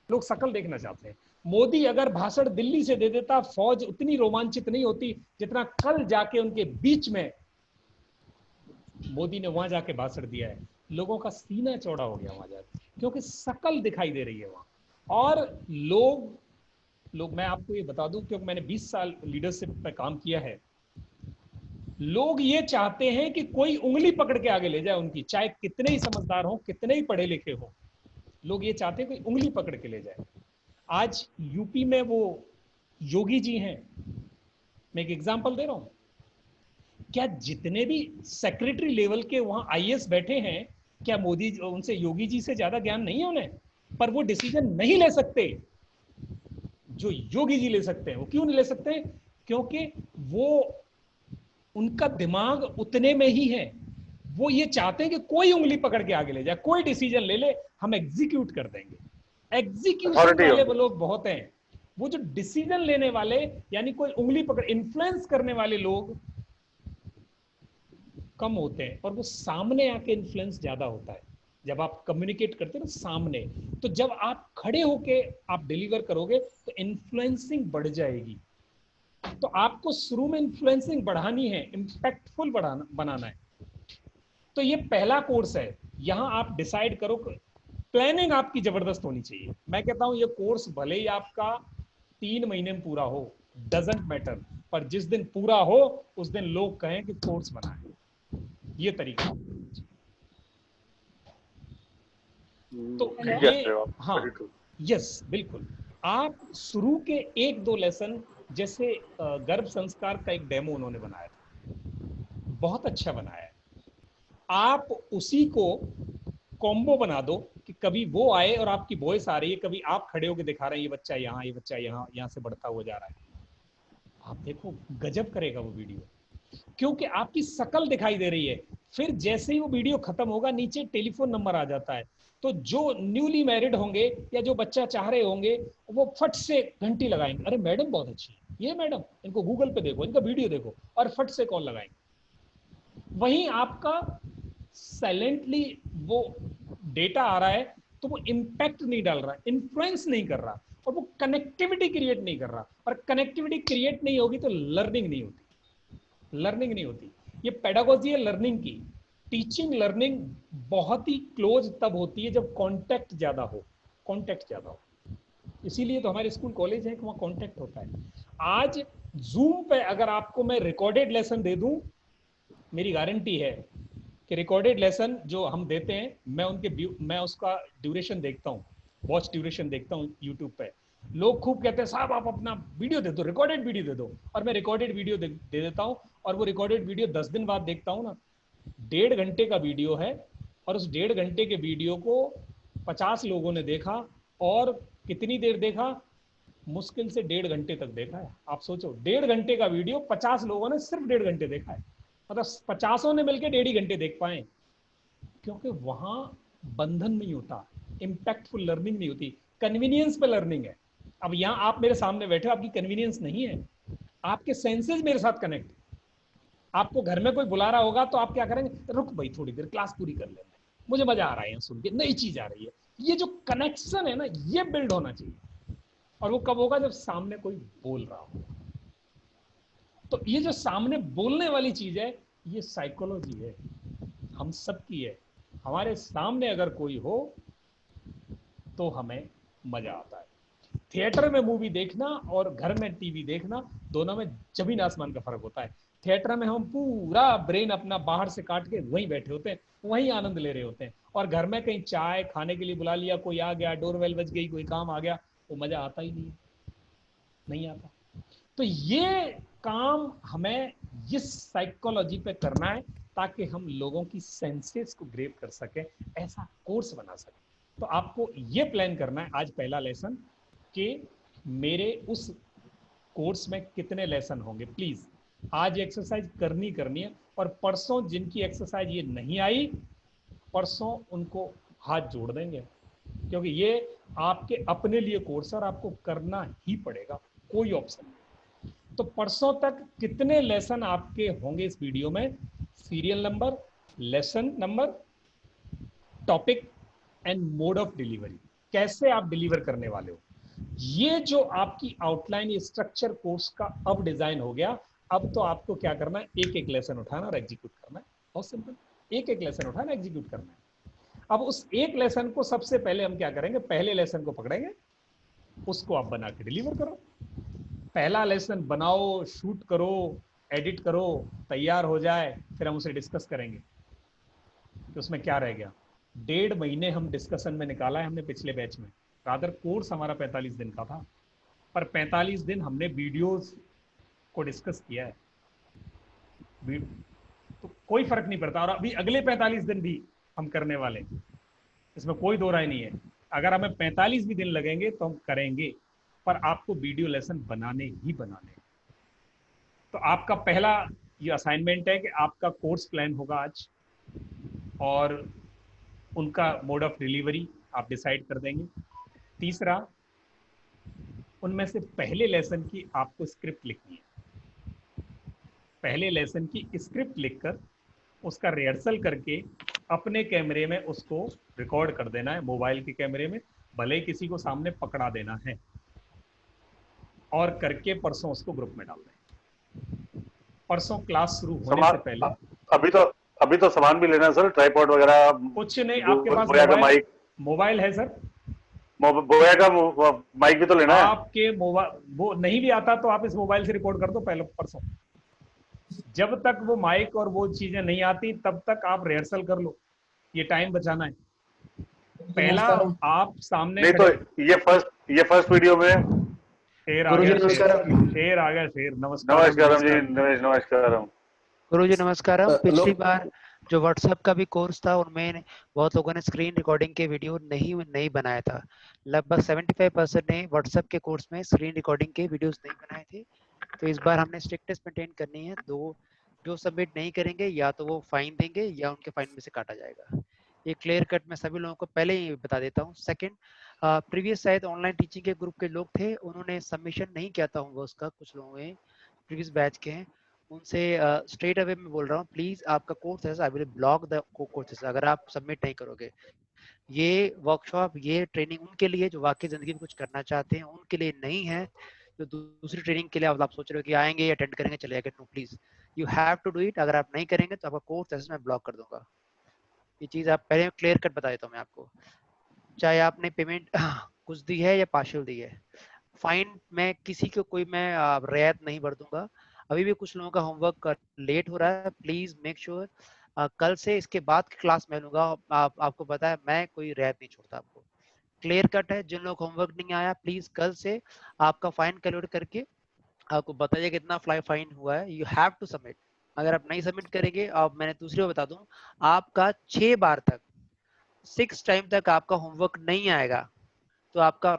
लोग शकल देखना चाहते हैं। मोदी अगर भाषण दिल्ली से दे देता, फौज उतनी रोमांचित नहीं होती जितना कल जाके उनके बीच में मोदी ने वहां जाके भाषण दिया है। लोगों का सीना चौड़ा हो गया वहां जाके, क्योंकि शकल दिखाई दे रही है वहां। और लोग मैं आपको ये बता दूं, क्योंकि मैंने 20 साल लीडरशिप पे काम किया है, लोग ये चाहते हैं कि कोई उंगली पकड़ के आगे ले जाए उनकी, चाहे कितने ही समझदार हो, कितने ही पढ़े लिखे हो, लोग ये चाहते हैं कोई उंगली पकड़ के ले जाए। आज यूपी में वो योगी जी हैं, मैं एक एग्जांपल दे रहा हूं, क्या जितने भी सेक्रेटरी लेवल के वहां आईएएस बैठे हैं, क्या मोदी उनसे योगी जी से ज्यादा ज्ञान नहीं है उन्हें? पर वो डिसीजन नहीं ले सकते जो योगी जी ले सकते हैं। वो क्यों नहीं ले सकते? क्योंकि वो उनका दिमाग उतने में ही है, वो ये चाहते हैं कि कोई उंगली पकड़ के आगे ले जाए, कोई डिसीजन ले ले, हम एग्जीक्यूट कर देंगे। एग्जीक्यूशन वाले वो लोग बहुत हैं, वो जो डिसीजन लेने वाले यानी कोई उंगली पकड़ इन्फ्लुएंस करने वाले लोग कम होते हैं, और वो सामने आके इन्फ्लुएंस ज्यादा होता है। जब आप कम्युनिकेट करते हैं ना सामने, तो जब आप खड़े होके आप डिलीवर करोगे तो इन्फ्लुएंसिंग बढ़ जाएगी। तो आपको शुरू में इन्फ्लुएंसिंग बढ़ानी है, इंपैक्टफुल बनाना है। तो ये पहला कोर्स है, यहां आप डिसाइड करो, प्लानिंग आपकी जबरदस्त होनी चाहिए। मैं कहता हूं ये कोर्स भले ही आपका 3 महीने में पूरा हो, डजंट मैटर, पर जिस दिन पूरा हो उस दिन लोग कहें कि कोर्स बना है। ये तरीका। तो ये हाँ, यस बिल्कुल। आप शुरू के 1-2 लेसन, जैसे गर्भ संस्कार का एक डेमो उन्होंने बनाया था, बहुत अच्छा बनाया है, आप उसी को कॉम्बो बना दो कि कभी वो आए और आपकी वॉइस आ रही है, कभी आप खड़े होकर दिखा रहे हैं ये बच्चा यहाँ, ये बच्चा यहाँ से बढ़ता हुआ जा रहा है। आप देखो गजब करेगा वो वीडियो, क्योंकि आपकी शकल दिखाई दे रही है। फिर जैसे ही वो वीडियो खत्म होगा नीचे टेलीफोन नंबर आ जाता है, तो जो न्यूली मैरिड होंगे या जो बच्चा चाह रहे होंगे वो फट से घंटी लगाएंगे, अरे मैडम बहुत अच्छी है ये मैडम, इनको गूगल पे देखो, इनका वीडियो देखो, और फट से कॉल लगाएंगे। वहीं आपका साइलेंटली वो डेटा आ रहा है, तो वो इम्पैक्ट नहीं डाल रहा, इन्फ्लुएंस नहीं कर रहा, और वो कनेक्टिविटी क्रिएट नहीं कर रहा। और कनेक्टिविटी क्रिएट नहीं होगी तो लर्निंग नहीं होती, लर्निंग नहीं होती। ये पेडागोजी है लर्निंग की। टीचिंग लर्निंग बहुत ही क्लोज तब होती है जब कांटेक्ट ज्यादा हो, कांटेक्ट ज्यादा हो। इसीलिए तो हमारे स्कूल कॉलेज है कि वहाँ कांटेक्ट होता है। आज जूम पे अगर आपको मैं रिकॉर्डेड लेसन दे दूं, मेरी गारंटी है कि रिकॉर्डेड लेसन जो हम देते हैं, मैं उसका ड्यूरेशन देखता हूँ, वॉच ड्यूरेशन देखता हूँ यूट्यूब पे। लोग खूब कहते हैं साहब आप अपना वीडियो दे दो, रिकॉर्डेड वीडियो दे दो, और मैं रिकॉर्डेड वीडियो दे देता हूँ। और वो रिकॉर्डेड वीडियो 10 दिन बाद देखता हूँ ना, 1.5 घंटे का वीडियो है, और उस 1.5 घंटे के वीडियो को 50 लोगों ने देखा, और कितनी देर देखा, मुश्किल से 1.5 घंटे तक देखा है। आप सोचो 1.5 घंटे का वीडियो 50 लोगों ने सिर्फ 1.5 घंटे देखा है, मतलब 50 ने मिलकर 1.5 घंटे देख पाए, क्योंकि वहां बंधन नहीं होता, इम्पैक्टफुल लर्निंग नहीं होती, कन्वीनियंस पे लर्निंग है। अब यहाँ आप मेरे सामने बैठे हो, आपकी कन्वीनियंस नहीं है, आपके सेंसेस मेरे साथ कनेक्ट। आपको घर में कोई बुला रहा होगा तो आप क्या करेंगे, रुक भाई थोड़ी देर क्लास पूरी कर लेना, मुझे मजा आ रहा है सुन के, नई चीज आ रही है। ये जो कनेक्शन है ना, ये बिल्ड होना चाहिए। और वो कब होगा, जब सामने कोई बोल रहा हो। तो ये जो सामने बोलने वाली चीज है, ये साइकोलॉजी है, हम सबकी है। हमारे सामने अगर कोई हो तो हमें मजा आता है। थिएटर में मूवी देखना और घर में टीवी देखना, दोनों में जमीन आसमान का फर्क होता है। थिएटर में हम पूरा ब्रेन अपना बाहर से काट के वहीं बैठे होते हैं, वहीं आनंद ले रहे होते हैं। और घर में कहीं चाय खाने के लिए बुला लिया, कोई आ गया, डोरबेल बज गई, कोई काम आ गया, वो मजा आता ही नहीं आता। तो ये काम हमें इस साइकोलॉजी पे करना है, ताकि हम लोगों की सेंसेस को ग्रेप कर सके, ऐसा कोर्स बना सके। तो आपको ये प्लान करना है आज पहला लेसन कि मेरे उस कोर्स में कितने लेसन होंगे। प्लीज आज एक्सरसाइज करनी है, और परसों जिनकी एक्सरसाइज ये नहीं आई, परसों उनको हाथ जोड़ देंगे, क्योंकि ये आपके अपने लिए कोर्स है और आपको करना ही पड़ेगा, कोई ऑप्शन नहीं। तो परसों तक कितने लेसन आपके होंगे इस वीडियो में, serial number, lesson number, topic and mode of delivery, कैसे आप डिलीवर करने वाले हो। ये जो आपकी आउटलाइन, ये स्ट्रक्चर कोर्स का अब डिजाइन हो गया। अब तो आपको क्या करना है, एक एक लेसन उठाना और एग्जीक्यूट करना है, बहुत सिंपल। एक एक लेसन उठाना, एग्जीक्यूट करना है। अब उस एक लेसन को सबसे पहले हम क्या करेंगे, पहले लेसन को पकड़ेंगे, उसको आप बना के डिलीवर करो। पहला लेसन बनाओ, शूट करो, एडिट करो, तैयार हो जाए, फिर हम उसे डिस्कस करेंगे कि उसमें क्या रह गया। 1.5 महीने हम डिस्कशन में निकाला है हमने पिछले बैच में। रादर कोर्स हमारा 45 दिन का था, पर 45 दिन हमने वीडियोस को डिस्कस किया है, तो कोई फर्क नहीं पड़ता। और अभी अगले 45 दिन भी हम करने वाले, इसमें कोई दो राय नहीं है। अगर हमें 45 भी दिन लगेंगे तो हम करेंगे, पर आपको वीडियो लेसन बनाने ही बनाने। तो आपका पहला ये असाइनमेंट है कि आपका कोर्स प्लान होगा आज, और उनका मोड ऑफ डिलीवरी आप डिसाइड कर देंगे। तीसरा, उनमें से पहले लेसन की आपको स्क्रिप्ट लिखनी है। पहले लेसन की स्क्रिप्ट लिखकर उसका रिहर्सल करके अपने कैमरे में उसको रिकॉर्ड कर देना है, मोबाइल के कैमरे में, भले ही किसी को सामने पकड़ा देना है, और करके परसों उसको ग्रुप में डाल दें। परसों क्लास शुरू होने से पहले अभी तो सामान भी लेना है सर, ट्राइपॉड वगैरह कुछ नहीं। आपके पास मोबाइल है सर? बोया का माइक भी तो लेना है। आपके मोबाइल वो नहीं भी आता तो आप इस मोबाइल से रिकॉर्ड कर दो पहले परसों। जब तक वो माइक और वो चीजें नहीं आती तब तक आप रिहर्सल कर लो, ये टाइम बचाना है। पहला आप सामने नहीं तो ये फर्स्ट वीडियो में शेर आ गया, शेर आ गया, शेर। नमस्कार जी, नमस्कार गुरुजी नमस्कार। पिछली बार जो व्हाट्सएप का भी कोर्स था उनमें बहुत लोगों ने स्क्रीन रिकॉर्डिंग के वीडियो नहीं बनाया था। लगभग 75% ने व्हाट्सएप के कोर्स में स्क्रीन रिकॉर्डिंग के वीडियोस नहीं बनाए थे। तो इस बार हमने स्ट्रिक्टनेस मेंटेन करनी है। जो सबमिट नहीं करेंगे या तो वो फाइन देंगे या उनके फाइन में से काटा जाएगा। ये क्लियर कट मैं सभी लोगों को पहले ही बता देता हूँ। सेकंड, प्रीवियस शायद ऑनलाइन टीचिंग के ग्रुप के लोग थे, उन्होंने सबमिशन नहीं किया था होमवर्क का, कुछ लोगों ने प्रीवियस बैच के हैं, उनसे स्ट्रेट अवे में बोल रहा हूँ, प्लीज आपका कोर्स है, I will block the courses अगर आप सबमिट नहीं करोगे। ये वर्कशॉप, ये ट्रेनिंग उनके लिए जो वाकई जिंदगी में कुछ करना चाहते हैं, उनके लिए नहीं है जो दूसरी ट्रेनिंग के लिए आप सोच रहे हो कि आएंगे अटेंड करेंगे चले जाएंगे। No please, you have to do it. अगर आप नहीं करेंगे तो आपका कोर्स ऐसे मैं ब्लॉक कर दूंगा। ये चीज आप पहले क्लियर कट बता देता हूँ मैं आपको, चाहे आपने पेमेंट कुछ दी है या पार्शियल दी है। फाइन में किसी को कोई मैं रियायत नहीं बर दूंगा। अभी भी कुछ लोगों का होमवर्क लेट हो रहा है, प्लीज मेक श्योर कल से इसके बाद की क्लास में लूंगा। आपको पता है मैं कोई रियायत नहीं छोड़ता आपको। क्लियर कट है। जिन लोग होमवर्क नहीं आया प्लीज कल से आपका फाइन कैलकुलेट करके आपको बताइए कितना फाइन हुआ है, यू हैव टू सबमिट। अगर आप नहीं सबमिट करेंगे, अब मैंने दूसरी बात बता दूं, आपका 6 बार तक 6 टाइम तक आपका होमवर्क नहीं आएगा तो आपका